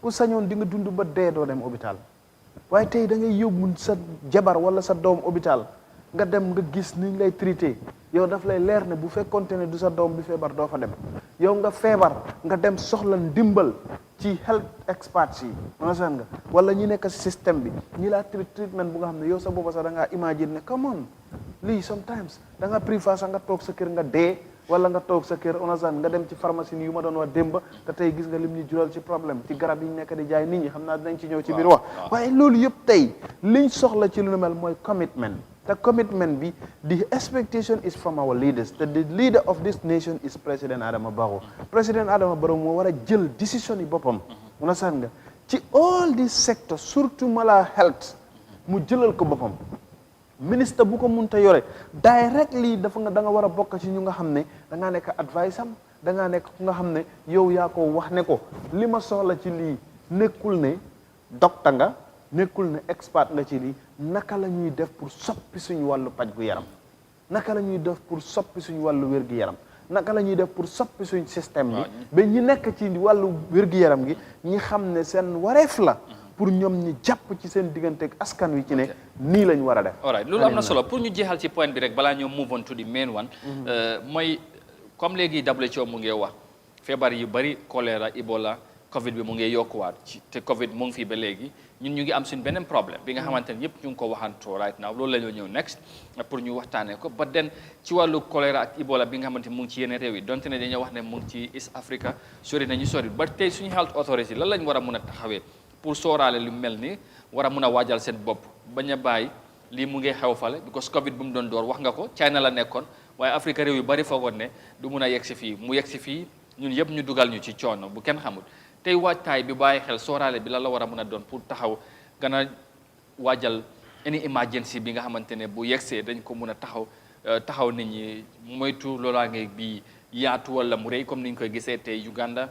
ku sañoon di nga dund ba dee doo dem hôpital waaye tey da ngay yóbbu sa jabar wala sa doom hôpital nga dem nga gis ni ñu lay traité yow daf lay leer ne bu fekkonte ne du sa doom bi feebar doo fa dem yow nga feebar nga dem soxla ndimbal ci health experts yi understand nga wala ñi nekk système bi ñi laa treatment bu nga xam ne yow sa boppa sax da ngaa imagine ne come on lii sometimes da nga préfère sax nga toog sa kër nga dee wala nga toog sa kër understand nga dem ci pharmacie yu ma doon wax démba te tey gis nga lim ñu jural ci problème ci garab yi ñu nekk di jaay nit ñi xam naa dinañ ci ñëw ci biir wax waaye loolu yëpp tey liñ soxla ci lu nu mel mooy commitment te commitment bi the expectation is from our leaders the leader of this nation is President Adama Barrow President Adama Barrow moo war a jël décision yi boppam understand nga ci all these sectors surtout mala health mu jëlal ko boppam ministre bu ko munta yore directly dafa nga da nga war a bokk ci ñu nga xam ne da ngaa nekk advice am da ngaa nekk ku nga xam ne yow yaa ko wax ne ko li ma soxla ci lii nekkul ne docteur nga nekkul ne expert nga ci lii naka la ñuy def pour soppi suñu wàllu paj gu yaram naka la ñuy def pour soppi suñu wàllu wér-gu-yaram naka la ñuy def pour soppi suñu système bi ba ñi nekk ci wàllu wér-gu-yaram gi ñi xam ne seen wareef la pour ñoom ñi jàpp ci seen diggante ak askan wi ci ne nii lañ war a def alright loolu am na solo pour ñu jeexal ci point bi rek balaa ñoo move on to the main one mooy comme léegi WHO mu ngi wax feebar yu bari choléra Ebola Covid bi mu ngi yokkuwaat ci te Covid mu ngi fii ba léegi ñun ñu ngi am suñ beneen problème bi nga xamante ne yëpp ñu ngi ko waxantoo right now loolu la ñoo ñëw next pour ñu waxtaanee ko ba den ci wàllu choléra ak Ebola bi nga xamante ne mu ngi ci yeneen réew yi donte ne dañoo wax ne mu ngi ci East Africa sori nañu sori ba tey suñu health authority lan lañ war a mun a taxawee pour sooraale lu mel ni war a mun a waajal seen bopp bañ a bàyyi lii mu ngi xew fale because Covid bu mu doon door wax nga ko China la nekkoon waaye Afrique réew yu bari foogoon ne du mun a yegg si fii mu yegg si fii ñun yëpp ñu dugal ñu ci coono bu kenn xamul tey waajtaay bi bàyyi xel sooraale bi la la war a mun a doon pour taxaw gën a waajal any emergency bi nga xamante ne bu yegsee dañ ko mun a taxaw nit ñi moytu loolaange bi yaatu wala mu rëy comme ni ñu koy gisee tey Uganda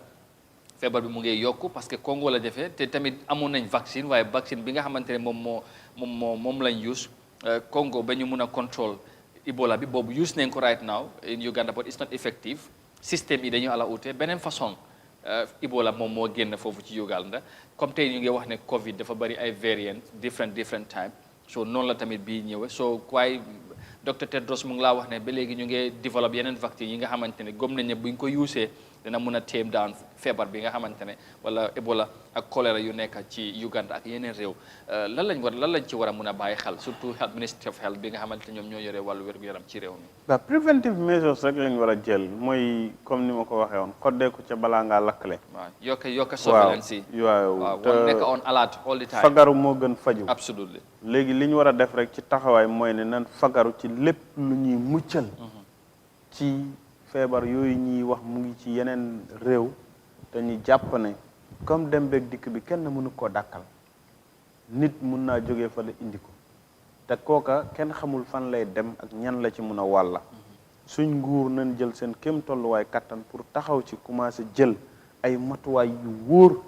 feebar bi mu ngi yokku parce que Congo la defee te tamit amoon nañ vaccine waaye vaccine bi nga xamante ne moom lañ use Congo ba ñu mun a control Ebola bi boobu use nañ ko right now in Uganda but it's not effective système yi dañu ala ute beneen façon Ebola moom moo génn foofu ci Uganda comme tey ñu ngi wax ne Covid dafa bari ay variant different time so noonu la tamit bii ñëwee so waaye docteur Tedros mu ngi laa wax ne ba léegi ñu ngi développe yeneen vaccin yi nga xamante ne gëm nañ ne buñ ko usee dina mun a tame down feebar bi nga xamante ne wala Ebola ak choléra yu nekk ci Uganda ak yeneen réew lan lañ ci war a mun a bàyyi xel surtout Ministry of Health bi nga xamante ne ñoom ñoo yore wàllu wér-gu-yaram ci réew mi. waaw preventive measures rek lañ war a jël mooy comme ni ma ko waxee woon xoddeeku ca balaa ngaa lakkale. waaw yokk surveillance yi. waaw te nekk on alert all the time. fagaru moo gën faju. absolutely léegi li ñu war a def rek ci taxawaay mooy ne nan fagaru ci lépp lu ñuy muccal. ci feebar yooyu ñuy wax mu ngi ci yeneen réew te ñu jàpp ne comme dem beeg dikk bi kenn mënu koo dàkkal nit mun naa jógee fa la indi ko te kooka kenn xamul fan lay dem ak ñan la ci mun a wàlla suñ nguur nañ jël seen kéem tolluwaay kattan pour taxaw ci commencé jël ay matuwaay yu wóor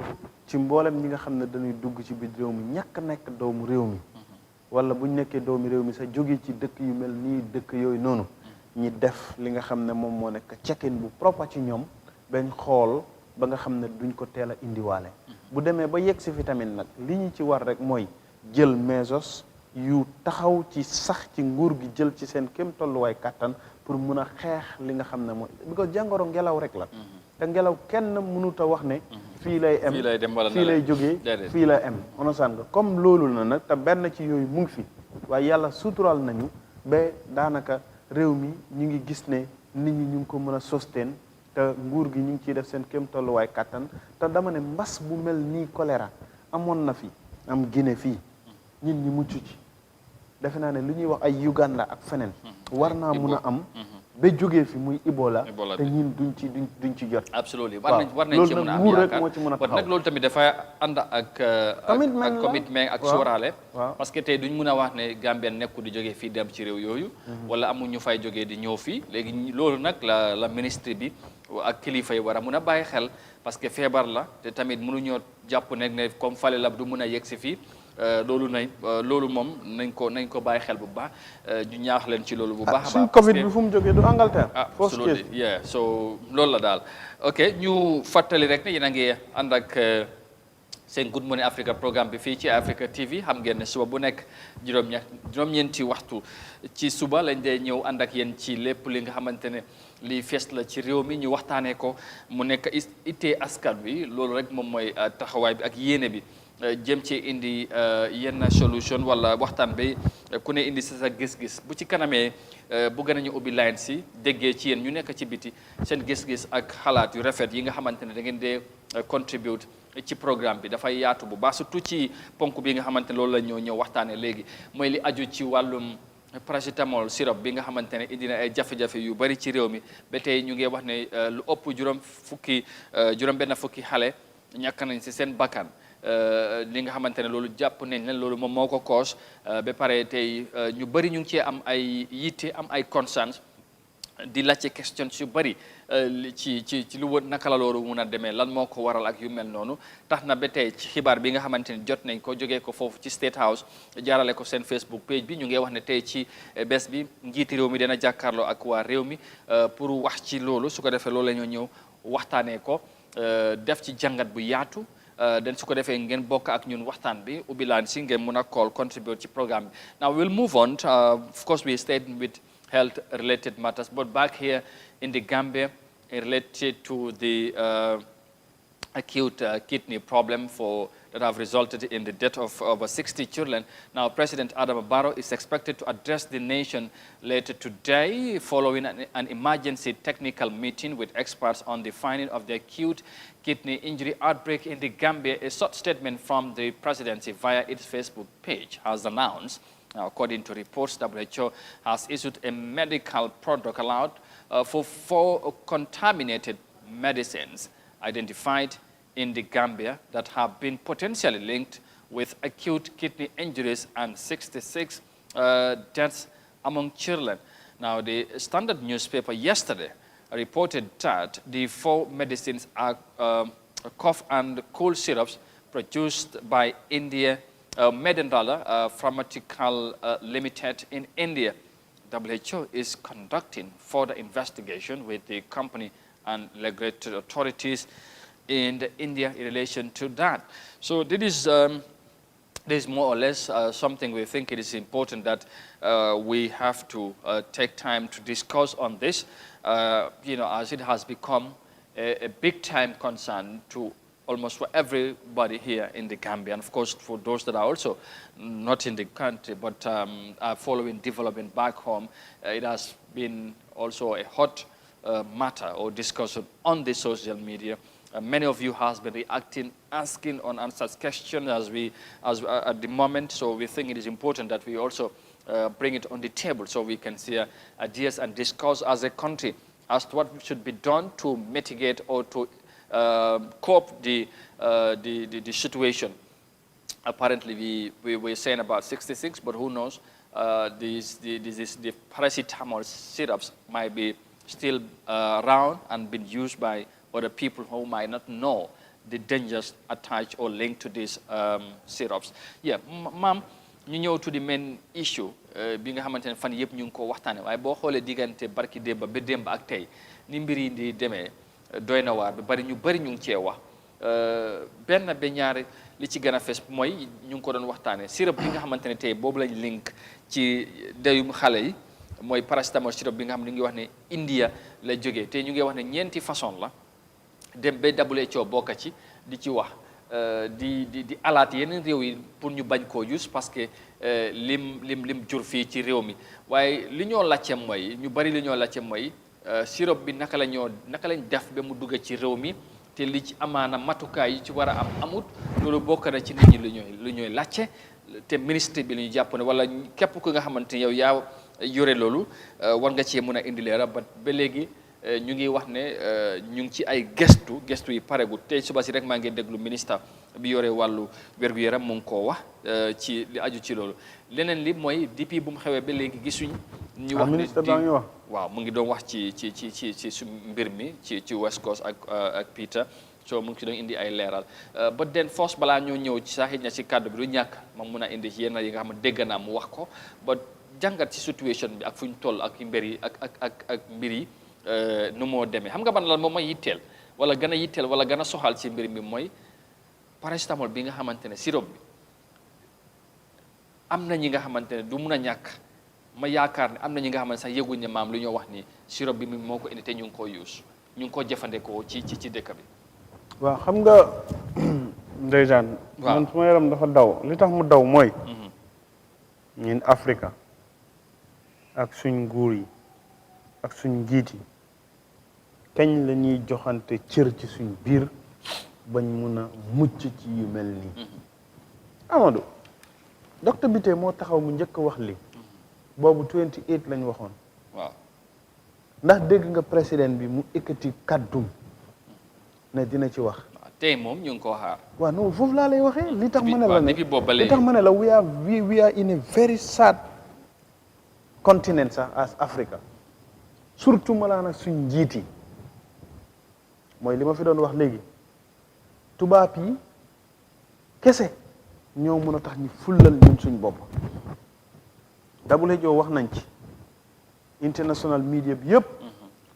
ci mboolem ñi nga xam ne dañuy dugg ci biir réew mi ñàkk nekk doomu réew mi wala buñ nekkee doomu réew mi sax jóge ci dëkk yu mel nii dëkk yooyu noonu ñi def li nga xam ne moom moo nekk check-in bu propre ci ñoom bañ xool ba nga xam ne duñ ko teel a indiwaale bu demee ba yegg si fi tamit nag li ñu ci war rek mooy jël mesos yu taxaw ci sax ci nguur gi jël ci seen kéem tolluwaay kàttan pour mun a xeex li nga xam ne mooy because jàngoro ngelaw rek la te ngelaw kenn mënut a wax ne fii lay em fii lay jógee fii la em onosaan nga comme loolu na nag te benn ci yooyu mu ngi fi waaye yàlla suturaal nañu ba daanaka réew mi ñu ngi gis ne nit ñi ñu ngi ko mën a sustain te nguur gi ñu ngi ciy def seen kéem tolluwaay kàttan te dama ne mbas bu mel nii choléra amoon na fi am Guinée fii nit ñi mucc ci defe naa ne lu ñuy wax ay Uganda ak feneen war naa mun a am ba jógee fi muy Ebola te ñun duñ ci jot absolument war nañ ci mën a am nguur rek moo ci mën a taxaw nag loolu tamit dafa ànd ak commitment ak sóoraale parce que tey duñ mën a wax ne Gambien nekku di jógee fii dem ci réew yooyu wala amul ñu fay jógee di ñëw fii léegi loolu nag la ministre bi ak kilifa yi war a mun a bàyyi xel parce que feebar la te tamit mënuñoo jàpp ne comme fale la du mun a yegg si fii loolu moom nañ ko bàyyi xel bu baax ñu ñaax leen ci loolu bu baax a baax suñ Covid bi fu mu jógee du Angleterre absolutely yeah so loolu la daal ok ñu fàttali rek ne yéen a ngi ànd ak seen Good Morning Africa programme bi fii ci Africa TV xam ngeen ne suba bu nekk juróom-ñeenti waxtu ci suba lañ dee ñëw ànd ak yéen ci lépp li nga xamante ne lii fees la ci réew mi ñu waxtaanee ko mu nekk ittee askan wi loolu rek moom mooy taxawaay bi ak yéene bi jëm ci indi yenn solution wala waxtaan bi ku ne indi sa gis-gis bu ci kanamee bëgg nañu ubbi line si déggee ci yéen ñu nekk ci biti seen gis-gis ak xalaat yu rafet yi nga xamante ne da ngeen dee contribute ci programme bi dafay yaatu bu baax surtout ci ponk bi nga xamante ne loolu la ñoo ñëw waxtaanee léegi mooy li aju ci wàllum paracetamol sirop bi nga xamante ne indi na ay jafe-jafe yu bari ci réew mi ba tey ñu ngi wax ne lu ëpp juróom benn fukki xale ñàkk nañ si seen bakkan li nga xamante ne loolu jàpp nañ leen loolu moom moo ko cause ba pare tey ñu bëri ñu ngi cee am ay yitte am ay concerns di laajte questions yu bëri ci lu woon naka la loolu mun a demee lan moo ko waral ak yu mel noonu tax na ba tey ci xibaar bi nga xamante ne jot nañ ko jógee ko foofu ci State House jaarale ko seen Facebook page bi ñu ngi wax ne tey ci bés bi njiiti réew mi dina jàkkaarloo ak waa réew mi pour wax ci loolu su ko defee loolu la ñoo ñëw waxtaanee ko def ci jàngat bu yaatu den su ko defee ngeen bokk ak ñun waxtaan bi ubbi laan si ngeen mun a call contribute ci programme bi now we'll move on of course we stayed with health related matters but back here in the Gambia related to the acute kidney problem that have resulted in the death of over 60 children. Now, President Adama Barrow is expected to address the nation later today following an emergency technical meeting with experts on the finding of the acute kidney injury outbreak in the Gambia. A short statement from the presidency via its Facebook page has announced, according to reports, WHO has issued a medical protocol out for 4 contaminated medicines identified in the Gambia that have been potentially linked with acute kidney injuries and 66 deaths among children. Now, the Standard newspaper yesterday reported that the 4 medicines are cough and cold syrups produced by India, Medendala Pharmaceutical Limited in India. WHO is conducting further investigation with the company and regulatory authorities in India in relation to that. So this is more or less something we think it is important that we have to take time to discuss on this, as it has become a big-time concern to almost for everybody here in the Gambia, and of course for those that are also not in the country but are following development back home. It has been also a hot matter or discussion on the social media. Many of you has been reacting, asking unanswered questions at the moment. So we think it is important that we also bring it on the table so we can see ideas and discuss as a country as to what should be done to mitigate or to cope the situation. Apparently, we were saying about 66, but who knows? The paracetamol syrups might be still around and been used by other people who might not know the dangers attached or linked to these syrups. Yeah, ma'am, ñu ñëw to the main issue bi nga xamante ne fan yëpp ñu ngi ko waxtaane waaye boo xoolee diggante barki démb ba démb ak tey ni mbir yi di demee doy na waar bi bari ñu ngi cee wax benn ba ñaari li ci gën a fes mooy ñu ngi ko doon waxtaane syrup bi nga xamante ne tey boobu lañ link ci deyum xale yi mooy paracétamol syrup bi nga xam ne ñu ngi wax ne India la jógee te ñu ngi wax ne ñeenti façon la dem ba WHO bokk ci di ci wax di alaat yeneen réew yi pour ñu bañ koo use parce que lim jur fii ci réew mi waaye li ñoo laajte mooy ñu bari li ñoo laajte mooy syrup bi naka lañ def ba mu dugg ci réew mi te li ci amaana matukaay yi ci war a am amut loolu bokk na ci nit ñi lu ñooy laajte te ministre bi li ñu jàpp ne wala képp ku nga xamante ne yow yaa yore loolu war nga cee mën a indi leera ba léegi ñu ngi wax ne ñu ngi ci ay gestu yi paregut tey suba si rek maa ngi déglu ministre bi yore wàllu wér-gu-yaram mu ngi koo wax ci li aju ci loolu leneen li mooy depuis bu mu xewee ba léegi gisuñ ñu wax ministre baa ngi wax waaw mu ngi doon wax ci su mbir mi ci West Coast ak Peter so mu ngi ci doon indi ay leeral ba den force balaa ñoo ñëw ci sax na ci kàddu bi du ñàkk ma mun a indi yenn yi nga xam ne dégg naa mu wax ko ba jàngat ci situation bi ak fu ñu toll ak mbir yi ak mbir yi nu moo demee xam nga ban lan moom mooy yitteel wala gën a yitteel wala gën a soxal ci mbir mi mooy paracétamol bi nga xamante ne sirop bi am na ñi nga xamante ne du mun a ñàkk ma yaakaar ne am na ñi nga xamante sax yëguñ ne maam lu ñoo wax ni sirop bi moo ko indi te ñu ngi koo use ñu ngi koo jëfandikoo ci dëkk bi. waaw xam nga ndeysaan. waaw man suma yaram dafa daw li tax mu daw mooy. ñun Afrique ak suñ nguur yi ak suñ njiit yi kañ la ñuy joxante cër ci suñ biir bañ mun a mucc ci yu mel nii. Amadou docteur Bitèye moo taxaw mu njëkk wax li boobu 28 lañ waxoon. waaw ndax dégg nga président bi mu ekkati kàddum ne dina ci wax. tey moom ñu ngi ko xaar. waaw non foofu laa lay waxee. li tax ma ne la ne li tax ma ne la we are in a very sad continent sax as Africa surtout ma laa nag suñ njiit yi mooy li ma fi doon wax léegi tubaab yi kese ñoo mën a tax ñu fullal ñun suñ bopp. WHO wax nañ ci international media bi yëpp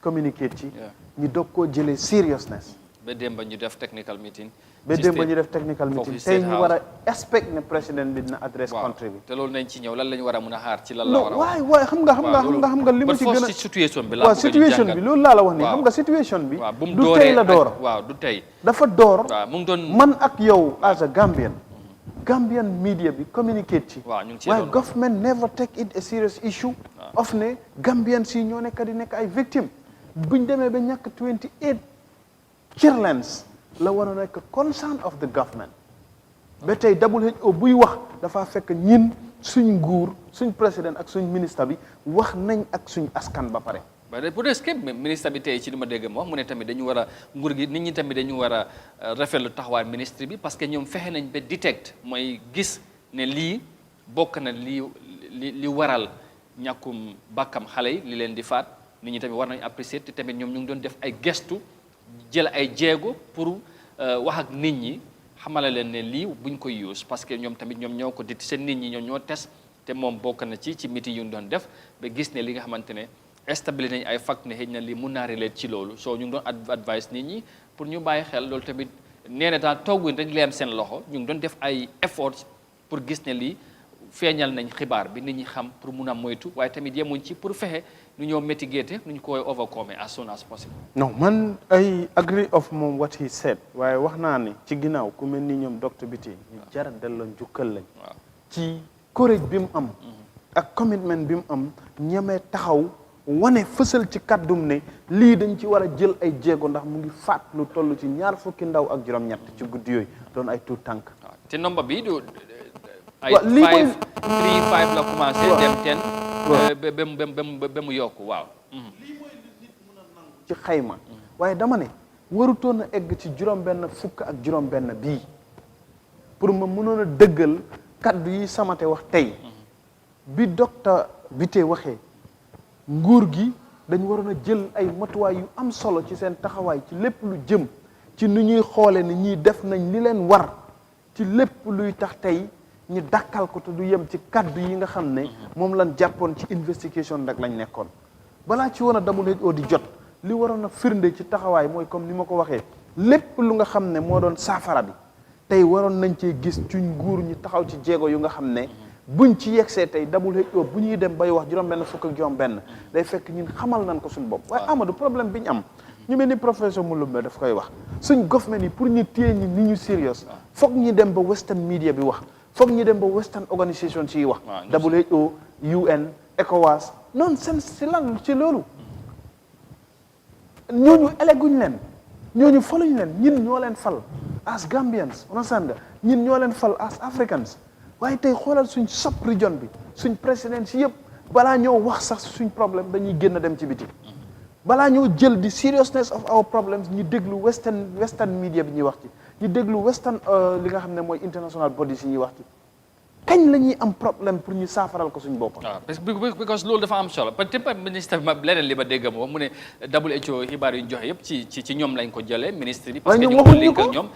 communicate ci ñu doog koo jëlee seriousness. ba démb ñu def technical meeting. ba démb ñu def technical meeting tey ñu war a expect ne président bi dina adresse country bi. te loolu nañ ci ñëw lan la ñu war a mun a xaar ci lan la war a wax. waay xam nga li ma ci gën a situation bi waaw situation bi loolu laa la wax nii xam nga situation bi. du tey la door waaw du tey. dafa door. waaw mu ngi doon man ak yow as a Gambian media bi communicate ci. waaw ñu ngi ci waaye government never take it a serious issue. of ne Gambian si ñoo nekk di nekk ay victime buñ demee ba ñàkk 28 Kirlens la war a nekk concern of the government ba tey WHO buy wax dafa fekk ñin suñ nguur suñ président ak suñ ministre bi wax nañ ak suñ askan ba pare. waaye pour est-ce que ministre bi tey ci li ma dégg moo mu ne tamit dañu war a nguur gi nit ñi tamit dañu war a rafetlu taxawaay ministre bi parce que ñoom fexe nañ ba detect mooy gis ne lii bokk na li waral ñàkkum bàkkam xale yi li leen di faat nit ñi tamit war nañ apprécier te tamit ñoom ñu ngi doon def ay gestu jël ay jéego pour wax ak nit ñi xamale leen ne lii buñ koy use parce que ñoom tamit ñoom ñoo ko dit seen nit ñi ñoom ñoo tes te moom bokk na ci meeting yu ñu doon def ba gis ne li nga xamante ne établi nañ ay fact ne xëy na lii mun naa relate ci loolu soo ñu ngi doon advice nit ñi pour ñu bàyyi xel loolu tamit nee na daal tooguñ rek leen seen loxo ñu ngi doon def ay efforts pour gis ne lii feeñal nañ xibaar bi nit ñi xam pour mun a moytu waaye tamit yemuñ ci pour fexe nu ñoo mitigate nu ñu koy overcome as soon as possible. non man I agree of moom what he said waaye wax naa ne ci ginnaaw ku mel ni ñoom docteur Bitèye ñu jara delloo njukkal lañ ci courage bi mu am ak commitment bi mu am ñemee taxaw wane fësal ci kàddum ne lii dañ ci war a jël ay jéego ndax mu ngi faat lu toll ci 20 fukki ndaw ak juróom-ñett ci guddi yooyu doon ay tuut tànk. te nombre bi du ay waaw lii mooy 3-5 la commencé dem 10 ba mu yokku waaw. lii mooy li nit mun a nangu ci xayma. waaye dama ne warutoon a egg ci juróom-benn fukk ak juróom-benn bii pour ma mënoon a dëggal kaddu yi Samate wax tey bi docteur Bitèye waxee. nguur gi dañu waroon a jël ay matuwaay yu am solo ci seen taxawaay ci lépp lu jëm ci nu ñuy xoole ni ñii def nañ li leen war ci lépp luy tax tey ñu dakkal ko te du yem ci kaddu yi nga xam ne moom lañ jàppoon ci investigation rek lañ nekkoon balaa ci woon a WHO di jot li waroon a firnde ci taxawaay mooy comme ni ma ko waxee lépp lu nga xam ne moo doon saafara bi tey waroon nañ cee gis ci nguur ñu taxaw ci jéego yu nga xam ne buñ ci yegsee tey WHO bu ñuy dem bay wax juróom-benn fukk ak juróom-benn day fekk ñun xamal nañ ko suñu bopp. waaye Amadou problème bi ñu am ñu mel ni professeur Mouloumbe daf koy wax suñ government yi pour ñu téye ñi ni ñu serious foog ñu dem ba western media bi wax foog ñu dem ba western organisation ci wax. WHO UN ECOWAS non seen si lan ci loolu. ñooñu éleguñ leen ñooñu faluñ leen ñin ñoo leen fal as Gambians understand nga ñin ñoo leen fal as Africans. waaye tey xoolal suñ sub region bi suñ président si yëpp balaa ñoo wax sax suñ problème dañuy génn dem ci biti balaa ñoo jël di seriousness of our problems ñu déglu western media bi ñuy wax ci ñu déglu western li nga xam ne mooy international bodies yi ñuy wax ci kañ la ñuy am problème pour ñu saafaral ko suñ bopp. waaw parce que loolu dafa am solo parce que ministre bi leneen li ma dégg moom mu ne WHO xibaar yu ñu joxe yëpp ci ñoom lañ ko jëlee ministre yi. parce que ñu ngi doon link ak ñoom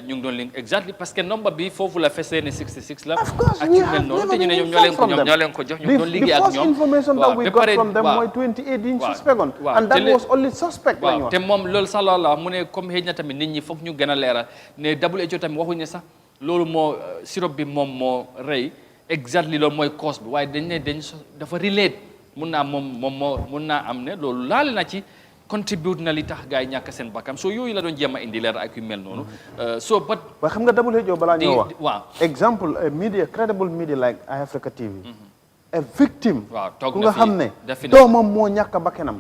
ñu ngi doon link exactly parce que nombre bi foofu la fesee ne 66 la. of course ak ci mel noonu te ñu ne ñoom ñoo leen ko jox ñu doon liggéey ak ñoom. the first information that we got from them mooy 28 yi ñu suspectoon. and that was only suspect la ñu wax. te moom loolu sax loolu la mu ne comme xëy na tamit nit ñi foog ñu gën a leeral ne WHO tamit waxuñu ne sax. loolu moo sirop bi moom moo rey exactly loolu mooy cause bi waaye dañ ne dafa relate mun naa mun naa am ne loolu laale na ci contribute na li tax gars yi ñàkk seen bakkam soo yooyu la doon jéem a indi leer ak yu mel noonu soo bat waaye xam nga WHO balaa ñoo wax waaw exemple media credible media like Africa TV a victim toog ku nga xam ne definitely doomam moo ñàkk bakkanam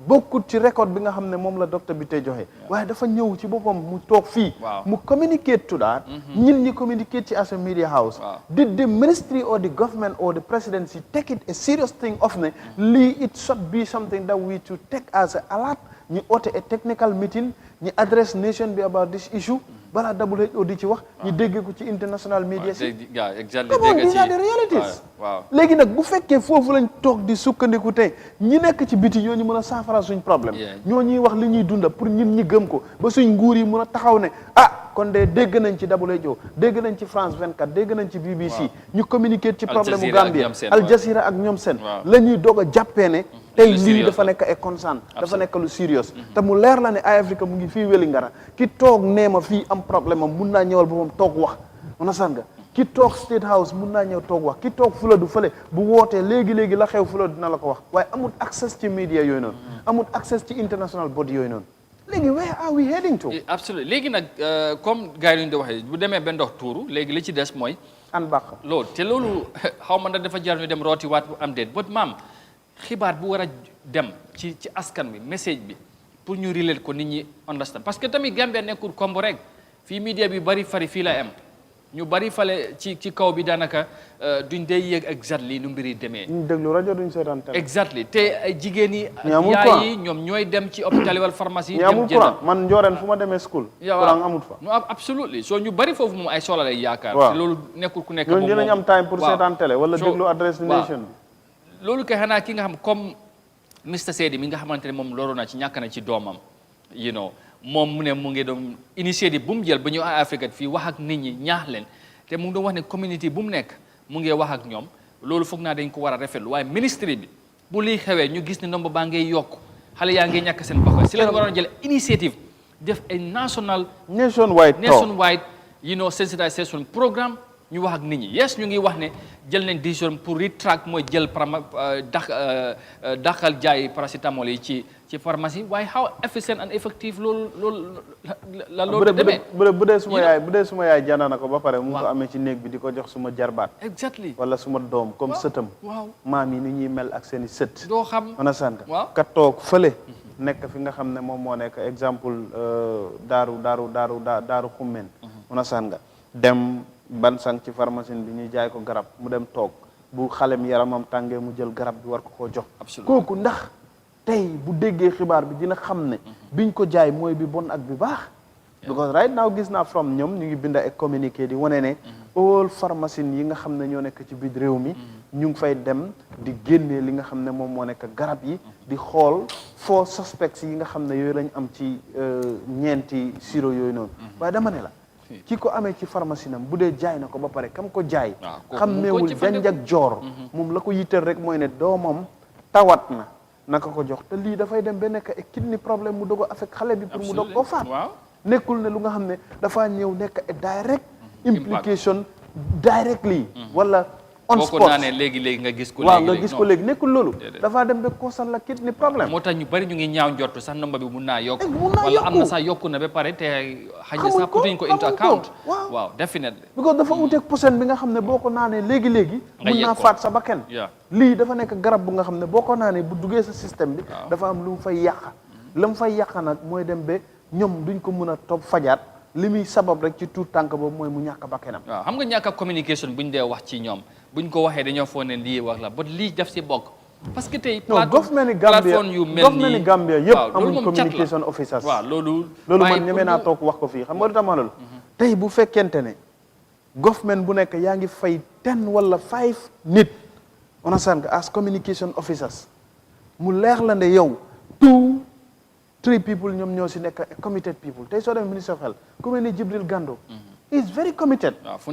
bokkut ci record bi nga xam ne moom la docteur Bitèye joxe waaye dafa ñëw ci boppam mu toog fii mu communicate to that ñin ñi communicate ci as a media house did the ministry or the government or the presidency take it a serious thing of ne lii it should be something that we to take as a alert ñu oote a technical meeting ñu address nation bi about this issue balaa WHO di ci wax ñu dégg ko ci international media si come on these are the realities léegi nag bu fekkee foofu lañ toog di sukkandiku tey ñi nekk ci biti ñoo ñu mën a saafara suñ problème ñoo ñuy wax li ñuy dunda pour ñun ñi gëm ko ba suñ nguur yi mën a taxaw ne kon de dégg nañ ci WHO dégg nañ ci France 24 dégg nañ ci BBC ñu communiquer ci problème mu Gambia Al Jazeera ak ñoom seen la ñuy doog a jàppee ne tey lii dafa nekk ay concern dafa nekk lu serious te mu leer la ne Eye Africa mu ngi fii Wellingara ki toog nee ma fii am problème am mun naa ñëwal boppam toog wax understand nga ki toog State House mun naa ñëw toog wax ki toog Fuladu fële bu wootee léegi-léegi la xew Fuladu dina la ko wax waaye amul access ci media yooyu noonu amul access ci international body yooyu noonu léegi where are we heading to absolutely léegi nag comme gars yi ñu di waxee bu demee ba ndox tuuru léegi li ci des mooy an bàq loolu te loolu xaw ma ndax dafa jar ñu dem rooti waat bu am déet bot maam xibaar bu war a dem ci askan wi message bi pour ñu relate ko nit ñi understand parce que tamit Gambia nekkul kombo rek fii media bi bari fari fii la am ñu bari fale ci kaw bi daanaka duñ dee yéeg exactly nu mbiri demee. ñu déglu rajo duñ seetaan télé. exactly te ay jigéen yi. yaay yi ñoom ñooy dem ci hôpital yi wala pharmacie yi. dem jënd man Njoreen fu ma demee school. courant amut fa. no absolutely soo ñu bari foofu moom ay soxla lay yaakaar. waaw te loolu nekkul ku nekk. ñooñu dinañ am time pour seetaan télé wala déglu adresse nation bi. loolu kay xanaa ki nga xam comme Mr Seydi mi nga xamante ne moom loru na ci ñàkk na ci doomam you know moom mu ne mu ngi doon initiative bu mu jël ba ñëw à Afrique fii wax ak nit ñi ñaax leen te mu ngi doon wax ne communauté bu mu nekk mu ngi wax ak ñoom loolu foog naa dañ ko war a rafetlu waaye ministre bi bu lii xewee ñu gis ne nombre baa ngay yokk xale yaa ngi ñàkk seen bakkan si lañ waroon jël initiative def ay nationwide sensitization programme ñu wax ak nit ñi yes ñu ngi wax ne jël nañ décision pour retract mooy jël dàqal jaay paracétamol yi ci pharmacie waaye how efficient and effective loolu demee bu dee suma yaay jànna na ko ba pare mu ko amee ci néeg bi di ko jox suma jarbaat exactly wala suma doom comme sëtam waaw maam yi ni ñuy mel ak seen i sët doo xam mën a sant waaw ka toog fële nekk fi nga xam ne moom moo nekk exemple daaru xummeen mën a sant nga dem ban sang ci pharmacie bi ñuy jaay ko garab mu dem toog bu xalem yaramam tàngee mu jël garab bi war ko koo jox kooku ndax tey bu déggee xibaar bi dina xam ne biñ ko jaay mooy bi bon ak bi baax because right now gis naa from ñoom ñu ngi bind ak communiqué di wane ne all pharmacie yi nga xam ne ñoo nekk ci biir réew mi ñu ngi fay dem di génnee li nga xam ne moom moo nekk garab yi di xool foo suspects yi nga xam ne yooyu lañ am ci ñeenti sirop yooyu noonu waaye dama ne la ki ko amee ci pharmacie nam bu dee jaay na ko ba pare kam ko jaay xam neewul janj ak joor moom la ko yitteel rek mooy ne doomam tawat na naka ko jox te lii dafay dem ba nekk kidney problème mu doog a affect xale bi pour mu doog koo faat nekkul ne lu nga xam ne dafaa ñëw nekk direct implication directly wala on spot boo ko naanee léegi nga gis ko léegi waaw nga gis ko léegi nekkul loolu dafaa dem ba causal la kidney problème moo tax ñu bari ñu ngi ñaaw njortu sax nombre bi mun naa yokk wala am na sax yokku na ba pare te xëy na sax putuñ ko into account waaw definitely because dafa uteeg posen bi nga xam ne boo ko naanee léegi mun naa faat sa bakkan lii dafa nekk garab bu nga xam ne boo ko naanee bu duggee sa système bi dafa am lu mu fay yàq la mu fay yàq nag mooy dem ba ñoom duñ ko mun a topp fajaat li muy sabab rek ci tuut tànk boobu mooy mu ñàkk bakkanam waaw xam nga ñàkk communication buñ dee wax ci ñoom buñ ko waxee dañoo foog ne lii wax la ba lii def si bokk parce que tey plateforme yu mel nii Gambia yëpp amuñ communication officers waaw loolu man ñemee naa toog wax ko fii xam nga lu tax ma loolu tey bu fekkente ne government bu nekk yaa ngi fay 10 wala 5 nit understand nga as communication officers mu leer la ne yow 3 people ñoom ñoo si nekk committed people tey soo demee ministre of health ku mel ni Jibril Gando is very committed waaw fu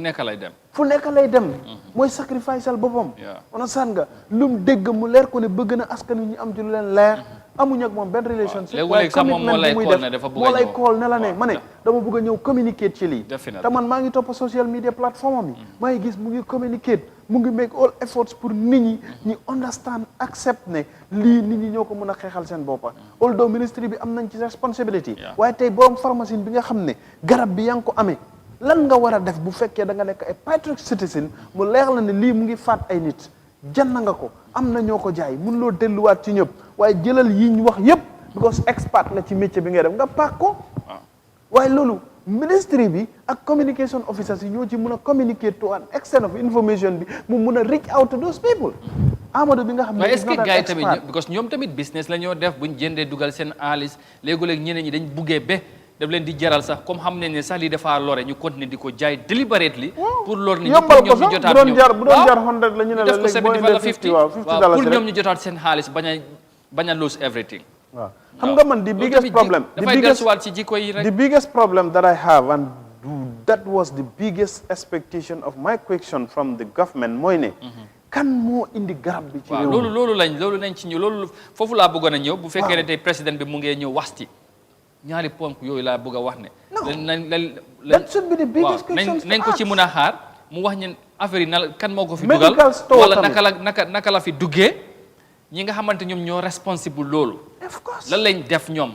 nekk lay dem mooy sacrificeal boppam understand nga lu mu dégg mu leer ko ne bëgg na askan wi ñu am ci lu leen leer amuñu ak moom benn relationship waaye commitment bi muy def moo lay call ne la ne ma ne dama bëgg a ñëw communicate ci lii te man maa ngi topp social media plateforme am yi maa ngi gis mu ngi communicate mu ngi make all efforts pour nit ñi ñi understand accept ne lii nit ñi ñoo ko mën a xeexal seen boppa although ministry bi am nañ ci responsibility waaye tey borom pharmacie bi nga xam ne garab bi yaa ngi ko amee lan nga war a def bu fekkee da nga nekk ay patriotic citizen mu leer la ne lii mu ngi faat ay nit jann nga ko am na ñoo ko jaay mun loo delluwaat ci ñëpp waaye jëlal yi ñu wax yëpp because expert la ci métier bi ngay def nga paak ko waaye loolu ministry bi ak communication officers yi ñoo ci mun a communicate to an extent of information bi mu mun a reach out to those people Amadou bi nga xam ne est-ce que gars yi tamit because ñoom tamit business la ñoo def buñ jëndee dugal seen xaalis léegi-léegi ñeneen ñi dañ buggee ba daf leen di jaral sax comme xam nañ ne sax lii dafa lore ñu continuer di ko jaay deliberately pour lor ni ñoom ñu jotaat bu doon jar 100 la ñu ne la léegi mooy wala 50 waaw pour ñoom ñu jotaat seen xaalis bañ a lose everything waaw xam nga man the biggest problem dafay dellusiwaat ci jikko yi rek the biggest problem that I have and that was the biggest expectation of my question from the government mooy ne kan moo indi garab bi ci réew mi loolu lañ ci ñëw loolu foofu laa bëggoon a ñëw bu fekkee ne tey président bi mu ngee ñëw wasti ñaari ponk yooyu laa bëgg a wax ne that should be the biggest question nañ ko ci mën a xaar mu wax ñen affaire yi na kan moo ko fi dugal wala naka la fi duggee ñi nga xamante ñoom ñoo responsible loolu lan lañ def ñoom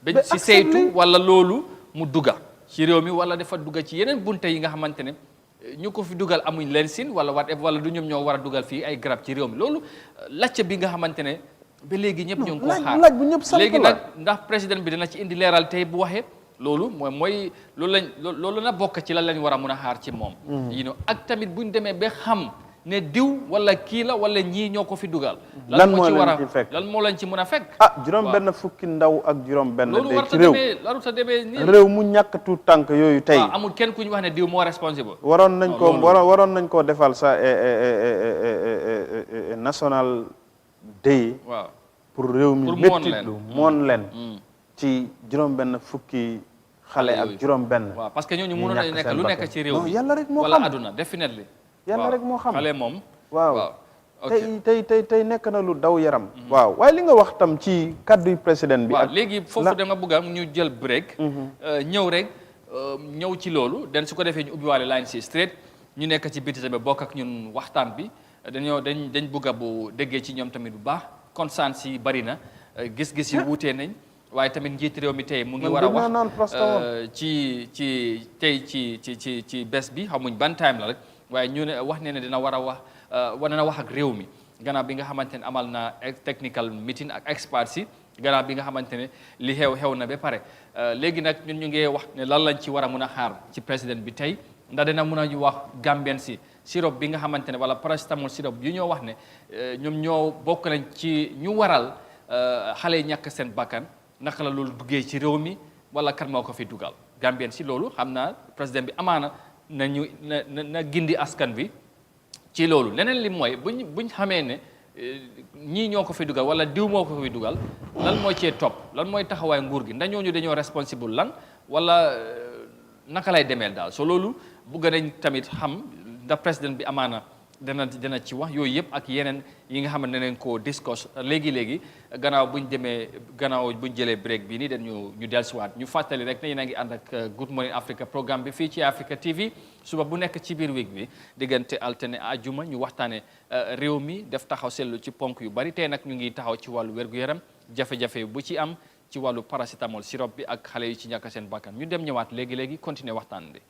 ba si saytu wala loolu mu dugga ci réew mi wala dafa dugga ci yeneen bunte yi nga xamante ne ñu ko fi dugal amuñ leen sin wala wala du ñoom ñoo war a dugal fii ay garab ci réew mi loolu lacc bi nga xamante ne ba léegi ñëpp ñu ngi ko xaar léegi nag ndax président bi dina ci indi leeral tey bu waxee loolu mooy loolu na bokk ci lan lañ war a mun a xaar ci moom ak tamit buñ demee ba xam ne diw wala kii la wala ñii ñoo ko fi dugal lan moo ci war a lan moo lañ ci mën a fekk juróom benn fukki ndaw ak juróom benn loolu de warta ci réew waruta demee nii réew mu ñàkk tuut tànk yooyu tey amul kenn ku ñu wax ne diw moo responsible waroon nañ koo defal sa national day waaw pour réew mi méttitlu moon leen ci juróom benn fukki xale ak juróom benn waaw parce que ñooñu mënoon nañu nekk lu nekk ci réew mi yàlla rek moo wala xam aduna definitely yàlla rek moo xam xale moom waaw tey nekk na lu daw yaram. waaw waaye li nga wax tam ci kaddu président bi. waaw léegi foofu dama bëgg am ñu jël break. ñëw rek ñëw ci loolu den su ko defee ñu ubbiwaale line si straight ñu nekk ci biti tamit bokk ak ñun waxtaan bi dañ bëgg a bu déggee ci ñoom tamit bu baax conscience yi bari na gis-gis yi wuutee nañ waaye tamit njiit réew mi tey mu ngi war a wax ci bés bi xamuñ ban time la rek waaye ñu ne wax ne dina war a wax wane na wax ak réew mi gannaaw bi nga xamante ne amal na technical meeting ak experts yi gannaaw bi nga xamante ne li xew na ba pare léegi nag ñun ñu ngi wax ne lan lañ ci war a mun a xaar ci président bi tey ndax dina mun a wax Gambien si sirop bi nga xamante ne wala paracetamol sirop yu ñoo wax ne ñoom ñoo bokk nañ ci ñu waral xale yi ñàkk seen bakkan naka la loolu duggee ci réew mi wala kan moo ko fi dugal Gambien si loolu xam naa président bi amaana na gindi askan bi ci loolu leneen li mooy buñ xamee ne ñii ñoo ko fi dugal wala diw moo ko fi dugal lan mooy cee topp lan mooy taxawaay nguur gi ndax ñooñu dañoo responsible lan wala naka lay demeel daal so loolu bëgg nañ tamit xam ndax président bi amaana dana ci wax yooyu yëpp ak yeneen yi nga xam ne nañ koo discuss léegi gannaaw buñ jëlee break bi nii dañu ñu dellusiwaat ñu fàttali rek ne yéen a ngi ànd ak Good Morning Africa programme bi fii ci Africa TV suba bu nekk ci biir week bi diggante altine àjjuma ñu waxtaane réew mi def taxaw seetlu ci ponk yu bari tey nag ñu ngi taxaw ci wàllu wér-gu-yaram jafe-jafe bu ci am ci wàllu paracétamol sirop bi ak xale yu ci ñàkk seen bakkan ñu dem ñëwaat léegi continuer waxtaan bi.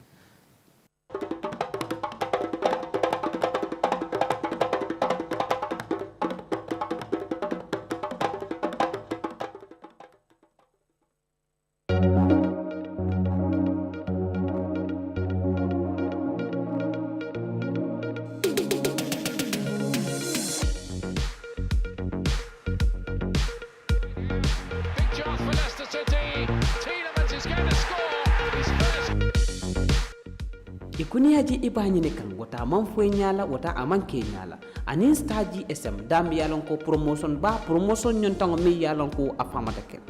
ikuniyaji ibañine kan wota man foy ñala wota amanke ñala anin staji sm dam yalon ko promotion ñon tango mi yalon ko afamata ken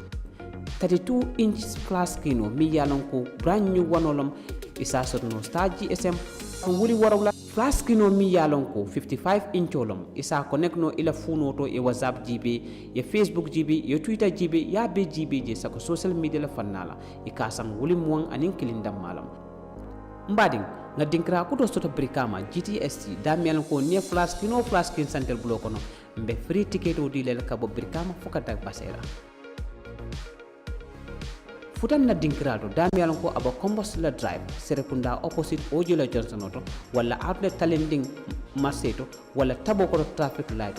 32 inch plus kino mi yalon ko brand new wanolom isa sotno staji sm ko wuri warawla plus kino mi yalon ko 55 inch olom isa connect no ila funo to e whatsapp jibe e facebook jibe e twitter jibe ya be jibe je sako social media la fannala e kasan wuli mo anin kilindam malam mbading nga dinkra ko to soto brikama GTST damial ko ne flash kin santel block no mbe free ticket o dilel ka bo brikama fokata basera futan na dinkra do damial ko aba combustion drive serepunda opposite Ojula Johnson auto wala outlet talending maseto wala tabo ko traffic light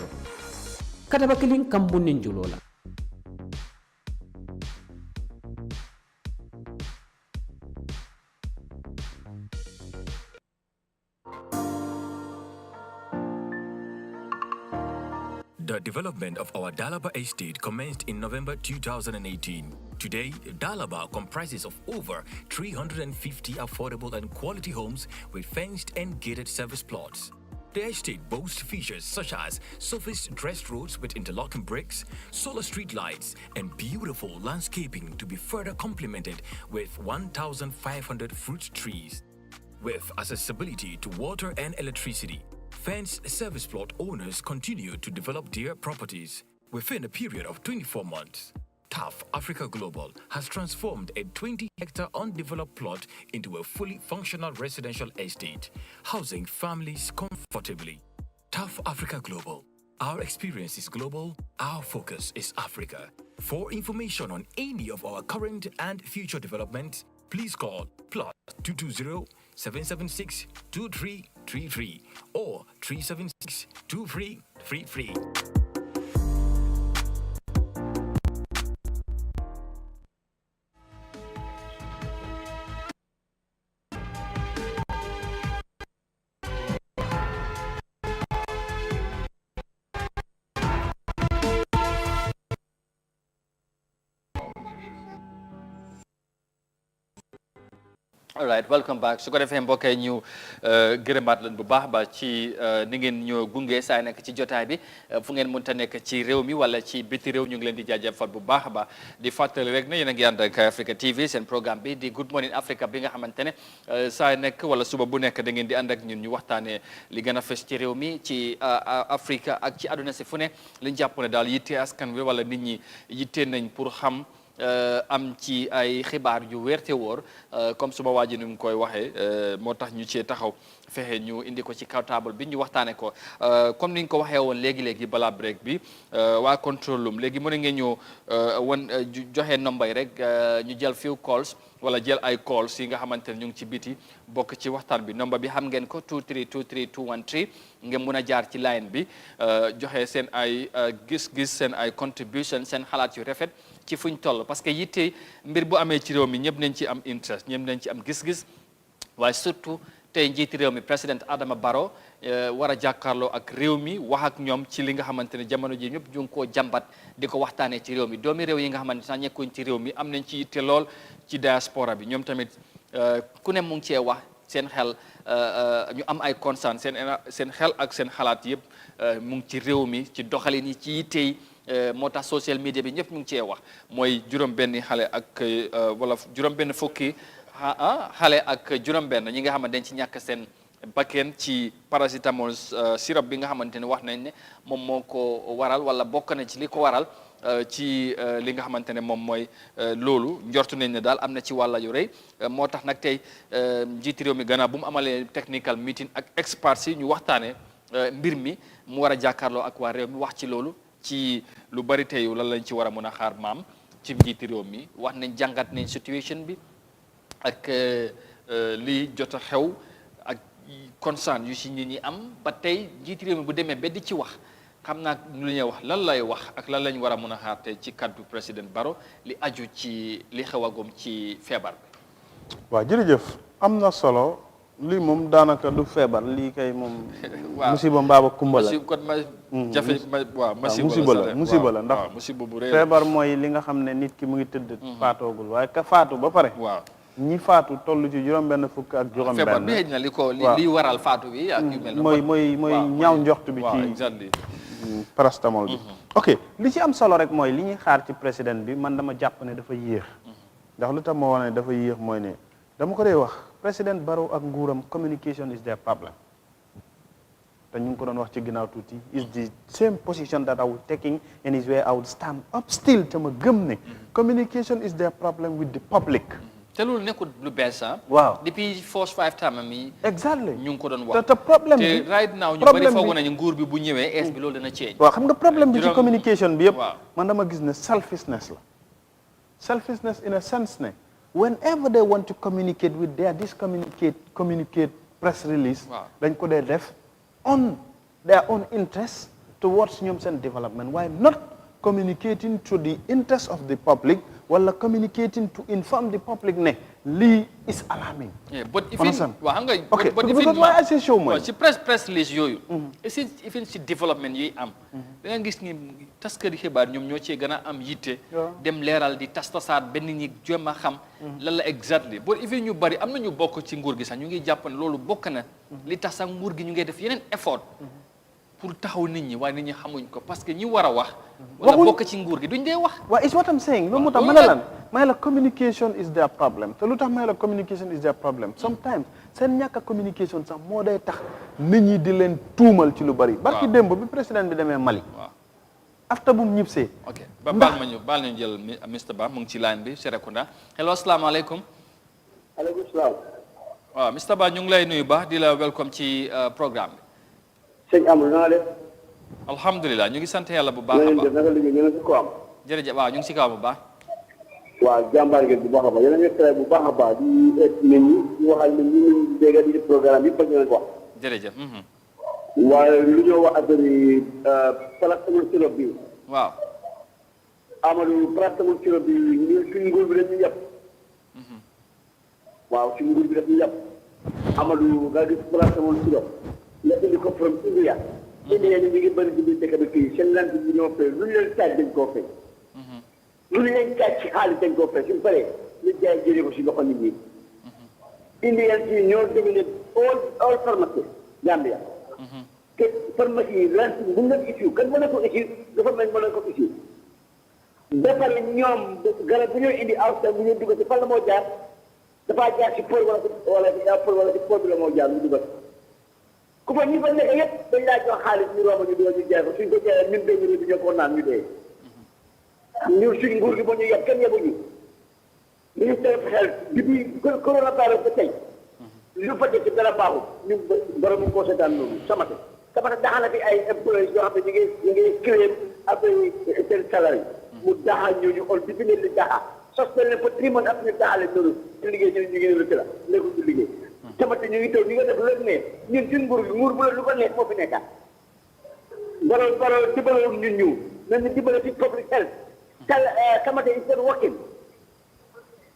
kada bakilin kambunin julola. The development of our Dalaba estate commenced in November 2018. Today, Dalaba comprises of over 350 affordable and quality homes with fenced and gated service plots. The estate boasts features such as surfaced dressed roads with interlocking bricks, solar street lights, and beautiful landscaping to be further complemented with 1,500 fruit trees. With accessibility to water and electricity, fenced service plot owners continue to develop their properties. Within a period of 24 months, TAF Africa Global has transformed a 20-hectare undeveloped plot into a fully functional residential estate, housing families comfortably. TAF Africa Global. Our experience is global, our focus is Africa. For information on any of our current and future developments, please call +220 776 2333 or 376 2333. all right welcome back su ko defee mbokk yi ñu gërëmaat leen bu baax ba ci ni ngeen ñoo gunge saa nekk ci jotaay bi fu ngeen mënta nekk ci réew mi wala ci biti réew ñu ngi leen di jaajëfal bu baax ba di fàttali rek ne yéen a ngi ànd ak Africa TV seen programme bi di Good Morning Africa bi nga xamante ne saa nekk wala suba bu nekk da ngeen di ànd ak ñun ñu waxtaanee li gën a fës ci réew mi ci Africa ak ci àdduna si fu ne li ñu jàpp ne daal yitte askan wi wala nit ñi yitte nañ pour xam am ci ay xibaar yu wér te wóor comme suma waa ji ni mu koy waxee moo tax ñu cee taxaw fexe ñu indi ko ci kaw table bi ñu waxtaane ko comme ni ñu ko waxee woon léegi-léegi balaa break bi waa control room léegi mën ngeen ñëw joxe nomba yi rek ñu jël few calls wala jël ay calls yi nga xamante ne ñu ngi ci biti bokk ci waxtaan bi nomba bi xam ngeen ko 2323213 ngeen mun a jaar ci line bi joxe seen ay gis-gis seen ay contribution seen xalaat yu rafet ci fuñ toll parce que yitte mbir bu amee ci réew mi ñëpp nañ ci am interest ñëpp nañ ci am gis-gis waaye surtout tey njiiti réew mi président Adama Barrow war a jàkkaarloo ak réew mi wax ak ñoom ci li nga xamante ne jamono ji ñëpp ñu ngi koo jàmbat di ko waxtaanee ci réew mi doomi réew yi nga xamante ne ñekkuñ ci réew mi am nañ ci yitte lool ci diaspora bi ñoom tamit ku ne mu ngi cee wax seen xel ñu am ay concern seen xel ak seen xalaat yëpp mu ngi ci réew mi ci doxalin yi ci yitte yi moo tax social media bi ñëpp ñu ngi cee wax mooy juróom-benni xale ak wala juróom-benn fukki xale ak juróom-benn ñi nga xamante dañ ci ñàkk seen bakken ci paracétamol sirop bi nga xamante ne wax nañ ne moom moo ko waral wala bokk na ci li ko waral ci li nga xamante ne moom mooy loolu njortu nañ ne daal am na ci wàlla yu rëy moo tax nag tey njiiti réew mi gannaaw bu mu amalee technical meeting ak experts yi ñu waxtaanee mbir mi mu war a jàkkaarloo ak waa réew mi wax ci loolu ci lu bari tey lan lañ ci war a mën a xaar maam ci njiiti réew mi wax nañ jàngat nañ situation bi ak li jot a xew ak concern yu si nit ñi am ba tey njiiti réew mi bu demee ba di ci wax xam naa lu ñuy wax lan lay wax ak lan lañ war a mën a xaar tey ci kaddu président Barrow li aju ci li xewagum ci feebar bi. waaw jërëjëf am na solo lii moom daanaka du feebar lii kay moom. waaw musiba mbaaba kumba la kon ma jafe waaw musiba la ndax musiba bu rëy feebar mooy li nga xam ne nit ki mu ngi tëdd faatoogul waaye ka faatu ba pare. waaw ñi faatu toll ci juróom-benn fukk ak juróom-benn. feebar bi xëy na li ko li waral faatu bi ak yu mel mooy ñaaw njoxtu bi ci paracétamol bi. ok li ci am solo rek mooy li ñuy xaar ci président bi man dama jàpp ne dafa yéex. ndax lu tax ma wax ne dafa yéex mooy ne dama ko dee wax président Barrow ak nguuram communication is their problem. te ñu ngi ko doon wax ci ginnaaw tuuti is the same position that I was taking and is where I would stand up still te ma gëm ne communication is their problem with the public. te loolu nekkul lu bees waaw depuis first 5 time mi. exactly ñu ngi ko doon wax te problème bi te right now ñu bari foogu nañu nguur bi bu ñëwee es bi loolu dana change. waaw xam nga problème bi ci communication bi yëpp. man dama gis ne selfishness la. selfishness in a sense ne whenever they want to communicate with their communicate press release. dañ ko dee def on their own interest towards ñoom seen development waaye not communicating to the interest of the public. wala communicating to inform the public ne lii is alarming. but even waaw xam nga. ok because why I say show mooy. ci press release yooyu. even si development yi am. da nga gis ni taskari xibaar ñoom ñoo cee gën a am yitte. dem leeral di tasaat benn ñi jéem a xam. lan la exactly but even ñu bari am na ñu bokk ci nguur gi sax ñu ngi jàpp ne loolu bokk na. li tax sax nguur gi ñu ngi def yeneen effort. pour taxaw nit ñi waaye nit ñi xamuñ ko parce que ñi war a wax. wala bokk ci nguur gi duñ dee wax. waaw it's what I'm saying loolu moo tax ma ne lan may la communication is their problem te lu tax may la communication is their problem sometimes seen ñàkk a communication sax moo day tax nit ñi di leen tuumal ci lu bari. barki démb bi président bi demee Mali. waaw after bu mu ñibbisee. ok ba baal ñu jël Mr Ba mu ngi ci line bi Serekunda hello asalaamaaleykum. aleykum salaam. waaw Mr Ba ñu ngi lay nuyu baax di la welcome ci programme bi. sëñ Amadou na nga def. alhamdulilah ñu ngi sant yàlla bu baax a baax naka liggéey ñu ngi si kawam. jërëjëf waaw ñu ngi si kawam bu baax. waaw jàmbaar ngeen bu baax a baax yéen a ngi traité bu baax a baax di nit ñi di waxal nit ñi ñu dégg di programme yi fekk ñu leen ko wax. jërëjëf. waaye lu ñoo wax affaire yi paracétamol sirop bi. waaw. Amadou paracétamol sirop bi ñun suñu nguur bi dañuy yàpp. waaw suñu nguur bi dañuy yàpp. Amadou nga gis paracétamol sirop. nga indi ko from India. India ñu ngi bëri ci biir dëkk bi fii seen lant bi ñoo fay lu ñu leen caaj dañ koo fay. lu ñu leen caaj ci xaalis dañ koo fay suñu paree ñu jaay jëlee ko si loxo nit ñi. Indians yi ñoo dominer all pharmacy Gambia. te pharmacie yi ren bu nga issue kan mën na ko issue dafa mel mën na ko issue. ba pare ñoom garab bu ñoo indi outside bu ñoo dugg ci fan la moo jaar dafaa jaar ci port wala ci port bi la moo jaar mu dugg ku fa ñi fa nekk yëpp dañ laa jox xaalis ñu romb ñu dugal ñu jaay ko suñ ko jaayee ñun 2 minutes ñoo ko naan ñu dee. ñu suñ nguur gi ba ñu yeb kenn yebuñu ministère of health depuis coronavirus ba tey lu fa def ci dara baaxul ñu borom mu ko seetaan noonu samate daxana fi ay employés yoo xam ne ñu ngi claim après seen salaire mu daxa ñooñu xool bi ne li daxa suspend leen pour 3 months après ñu daxale noonu ñu liggéey ñu ngi rëkk la nekkul ñu liggéey samate ñu ngi taw ñu nga def lu leen neex ñun suñ nguur bu la lu ko neex moo fi nekkaat borom dibalewul ñun ñu nañ ñu dibale ci public health samate is not working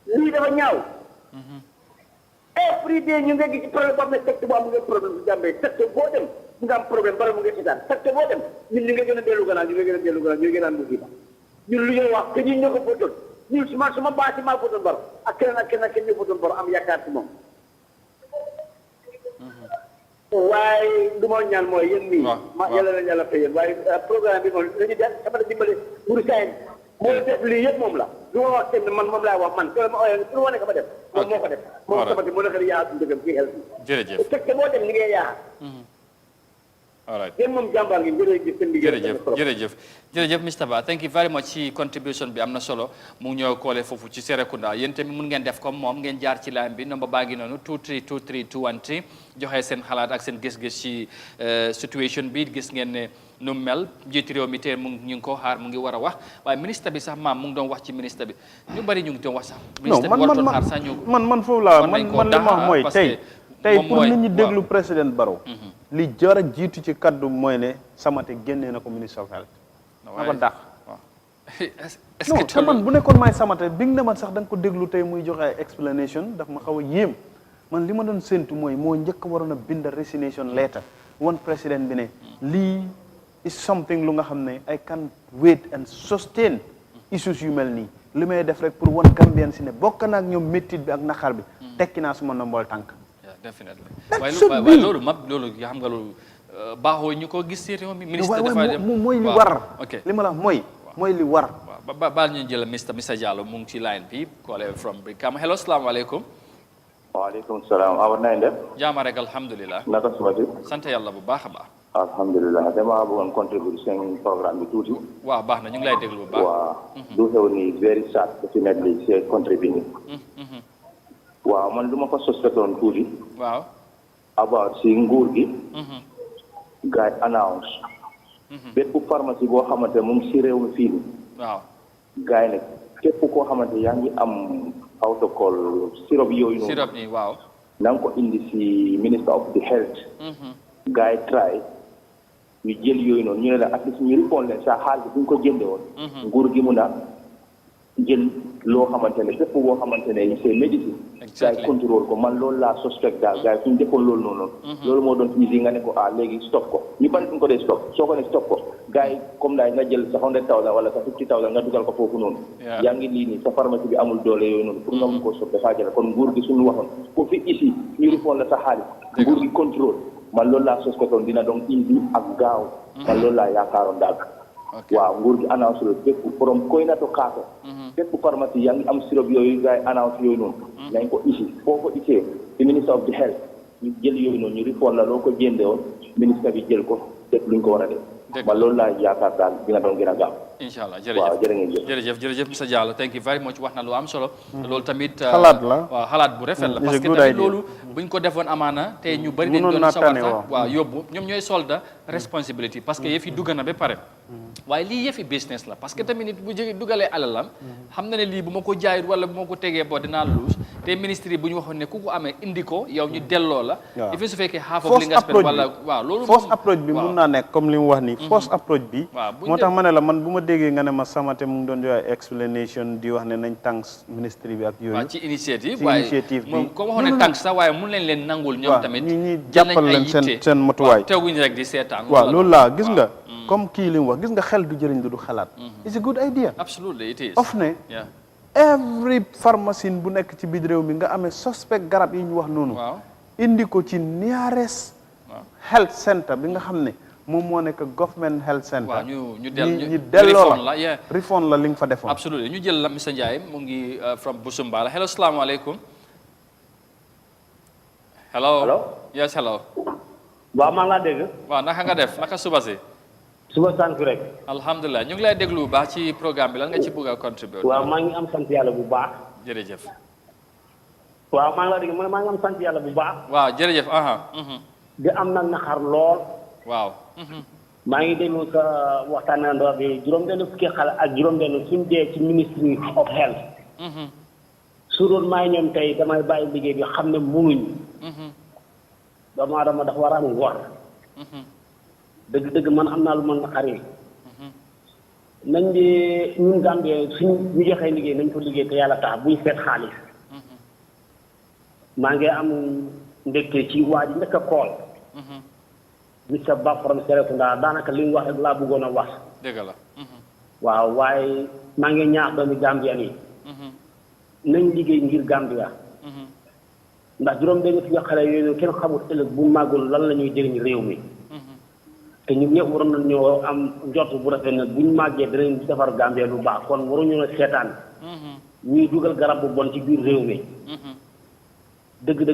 lii dafa ñaaw every day ñu ngi gis problème boo xam ne secteur boo am nga problème bu jàmbee secteur boo dem nga am problème bara mu ngi seetaan secteur boo dem ñun ñu ngi gën a dellu gannaaw ñu ngi gën a am musiba ñun lu ñuy wax te ñun ñoo ko fotoon ñun suma baasi maa fotoon baro ak keneen ñu fotoon baro am yaakaar ci moom waaye du ma ñaan mooy yéen nii ma yàlla na yàlla fay yéen waaye programme bi moom dañuy def sama dimbale buru sayen moo def lii yëpp moom la lu ma wax kenn man moom laa wax man ma ooyee pour wane ko ma def moom moo ko def moom sama moo nekk di yaa dëggam ci xel jërëjëf fekk boo dem li ngay yaa all right yéen moom jàmbaar ngi jërëjëf seen liggéey jërëjëf Mr Bah thank you very much ci contribution bi am na solo mu ñëw koole foofu ci Serekunda yéen tamit mun ngeen def comme moom ngeen jaar ci line bi number baa ngi noonu 2323213 joxe seen xalaat ak seen gis-gis ci situation bi gis ngeen ne nu mel njiitu réew mi te ñu ngi ko xaar mu ngi war a wax waaye ministre bi sax maam mu ngi doon wax ci ministre bi ñu bari ñu ngi doon wax sax ministre bi waratoon xaar sax ñu man foofu laa man li ma wax mooy tey pour nit ñi déglu président Barrow li jar a jiitu ci kaddu mooy ne Samate génnee na ko ministre of health na ko dàq non te man bu nekkoon maay Samate bi nga ne man sax da nga ko déglu tey muy joxe ay explanation daf ma xaw a yéem man li ma doon séntu mooy moo njëkk waroon a bind resignation letter woon président bi ne lii is something lu nga xam ne I can wait and sustain issues yu mel nii li may def rek pour wan Gambien si ne bokk naa ak ñoom méttit bi ak naqar bi tekki naa suma ndombol tànk definitely waaye loolu xam nga loolu baaxoo ñu ko gis ci réew mi ministre dafa dem mooy li war li ma la mooy li war waaw baal ñu jël Mr Diallo mu ngi ci line bi call from Brikama hello salaamaaleykum waaleykum salaam awa nañ def jaama rek alhamdulilah naka suma si sant yàlla bu baax a baax alhamdulilah dama bëggoon contribuer seen programme bi tuuti waaw baax na ñu ngi lay déglu bu baax waaw du xew ni very sad definitely c'est contribuer waaw man lu ma ko suspectoon tuuti waaw about si nguur gi gars yi announce bépp pharmacie boo xamante mu ngi si réew mi fii waaw gars yi nag képp koo xamante yaa ngi am protocole sirop yooyu noonu sirop ni waaw na nga ko indi si minister of the health gars yi try ñu jël yooyu noonu ñu ne la at least ñu répondre leen sa xaalis bu ñu ko jënde woon nguur gi mun a jël loo xamante ne bépp boo xamante ne c'est médecine gars yi contrôle ko man loolu laa suspect daal gars yi suñu defoon loolu noonu loolu moo doon easy nga ne ko léegi stop ko ñu bari duñ ko dee stop soo ko ne stop ko gars yi comme daal nga jël sa 100,000 wala sa 50,000 nga dugal ko foofu noonu yaa ngi lii nii sa pharmacie bi amul doole yooyu noonu pour nga mun koo stop dafaa jële kon nguur gi suñu waxoon ku fi ici ñu rifoon la sa xaalis nguur gi contrôle man loolu laa suspectoon dina doon easy ak gaaw man loolu laa yaakaaroon daal waaw nguur gi annonce loolu bépp borom koy na to kaato bépp pharmacie yaa ngi am sirop yooyu gars yi annonce yooyu noonu nañ ko ici foo ko isee ci ministre of the health ñu jël yooyu noonu ñu rifoon la loo ko jënde woon ministre bi jël ko def luñ ko war a def man loolu laa yaakaar daal dina doon gën a gaaw inshallah waaw jërëjëf Mr Diallo thank you very much wax na lu am solo loolu tamit xalaat la waaw xalaat bu rafet la parce que tamit loolu buñ ko defoon amaana te ñu bëri dañ doon sawarta waaw yóbbu ñoom ñooy solda responsibility parce que yëf yi dugg na ba pare waaye lii yëfi business la parce que tamit nit bu jóge dugalee alalam xam na ne lii bu ma ko jaayut wala bu ma ko tegee boo dinaa luus te ministre yi bu ñu waxoon ne ku ko amee indi ko yow ñu delloo la il su fekkee half of li nga spend wala waaw loolu force approach bi mun naa nekk comme li mu wax nii force approach bi moo tax ma ne la man bu ma déggee nga ne ma Samate mu ngi doon joxe explanation di wax ne nañ tànks ministre bi ak yooyu waaw ci initiative waaye moom comme waxoon ne tànks sax waaye mun nañ leen nangul ñoom tamit ñi jàppal leen seen matuwaay teguñ rek di seetaan waaw loolu laa gis nga comme kii li mu wax gis nga xel du jëriñ du xalaat it's a good idea absolutely it is of ne every pharmacie bu nekk ci biir réew mi nga amee suspect garab yi ñu wax noonu indi ko ci nearest health center bi nga xam ne moom moo nekk government health center. waaw ñu delloo la refund la li nga fa defoon. absolutely ñu jël la monsieur Ndiaye mu ngi from Busumbala hello salaamaaleykum. hello. yes hello. waaw maa ngi laa dégg. waaw naka nga def naka suba si. suba sant rek. alhamdulilah ñu ngi lay déglu bu baax ci programme bi lan nga ci bëgg a contribuer. waaw maa ngi am sant yàlla bu baax. jërëjëf. waaw maa ngi laa dégg maa ngi am sant yàlla bu baax. waaw jërëjëf. di am nag naxar lool. waaw. maa ngi déglu sa waxtaanandoo bi juróom-benn fukki xale ak juróom-benn suñu dee ci ministry of health. su doon maay ñoom tey damay bàyyi liggéey bi xam ne munuñ. doomu aadama dafa war a am ngor. dëgg-dëgg man am naa lu ma naqari. nañ di ñun Gambie suñ ñu joxee liggéey nañ ko liggéey te yàlla tax buñ seet xaalis. maa ngi am ndekte ci waa ji njëkk a kool. Mr. Ba from Serekunda daanaka li mu wax rek laa bëggoon a wax. dëgg la. waaw waaye maa ngi ñaax doomi Gambien yi. nañ liggéey ngir Gambia. ndax juróom-benn fi nga xale yooyu kenn xamul ëllëg bu màggul lan la ñuy jëriñ réew mi. te ñun ñëpp waroon nañoo am njort bu rafet nag buñ màggee dinañ defar Gambia lu baax kon waruñu la seetaan. ñuy dugal garab bu bon ci biir réew mi. dëgg-dëgg.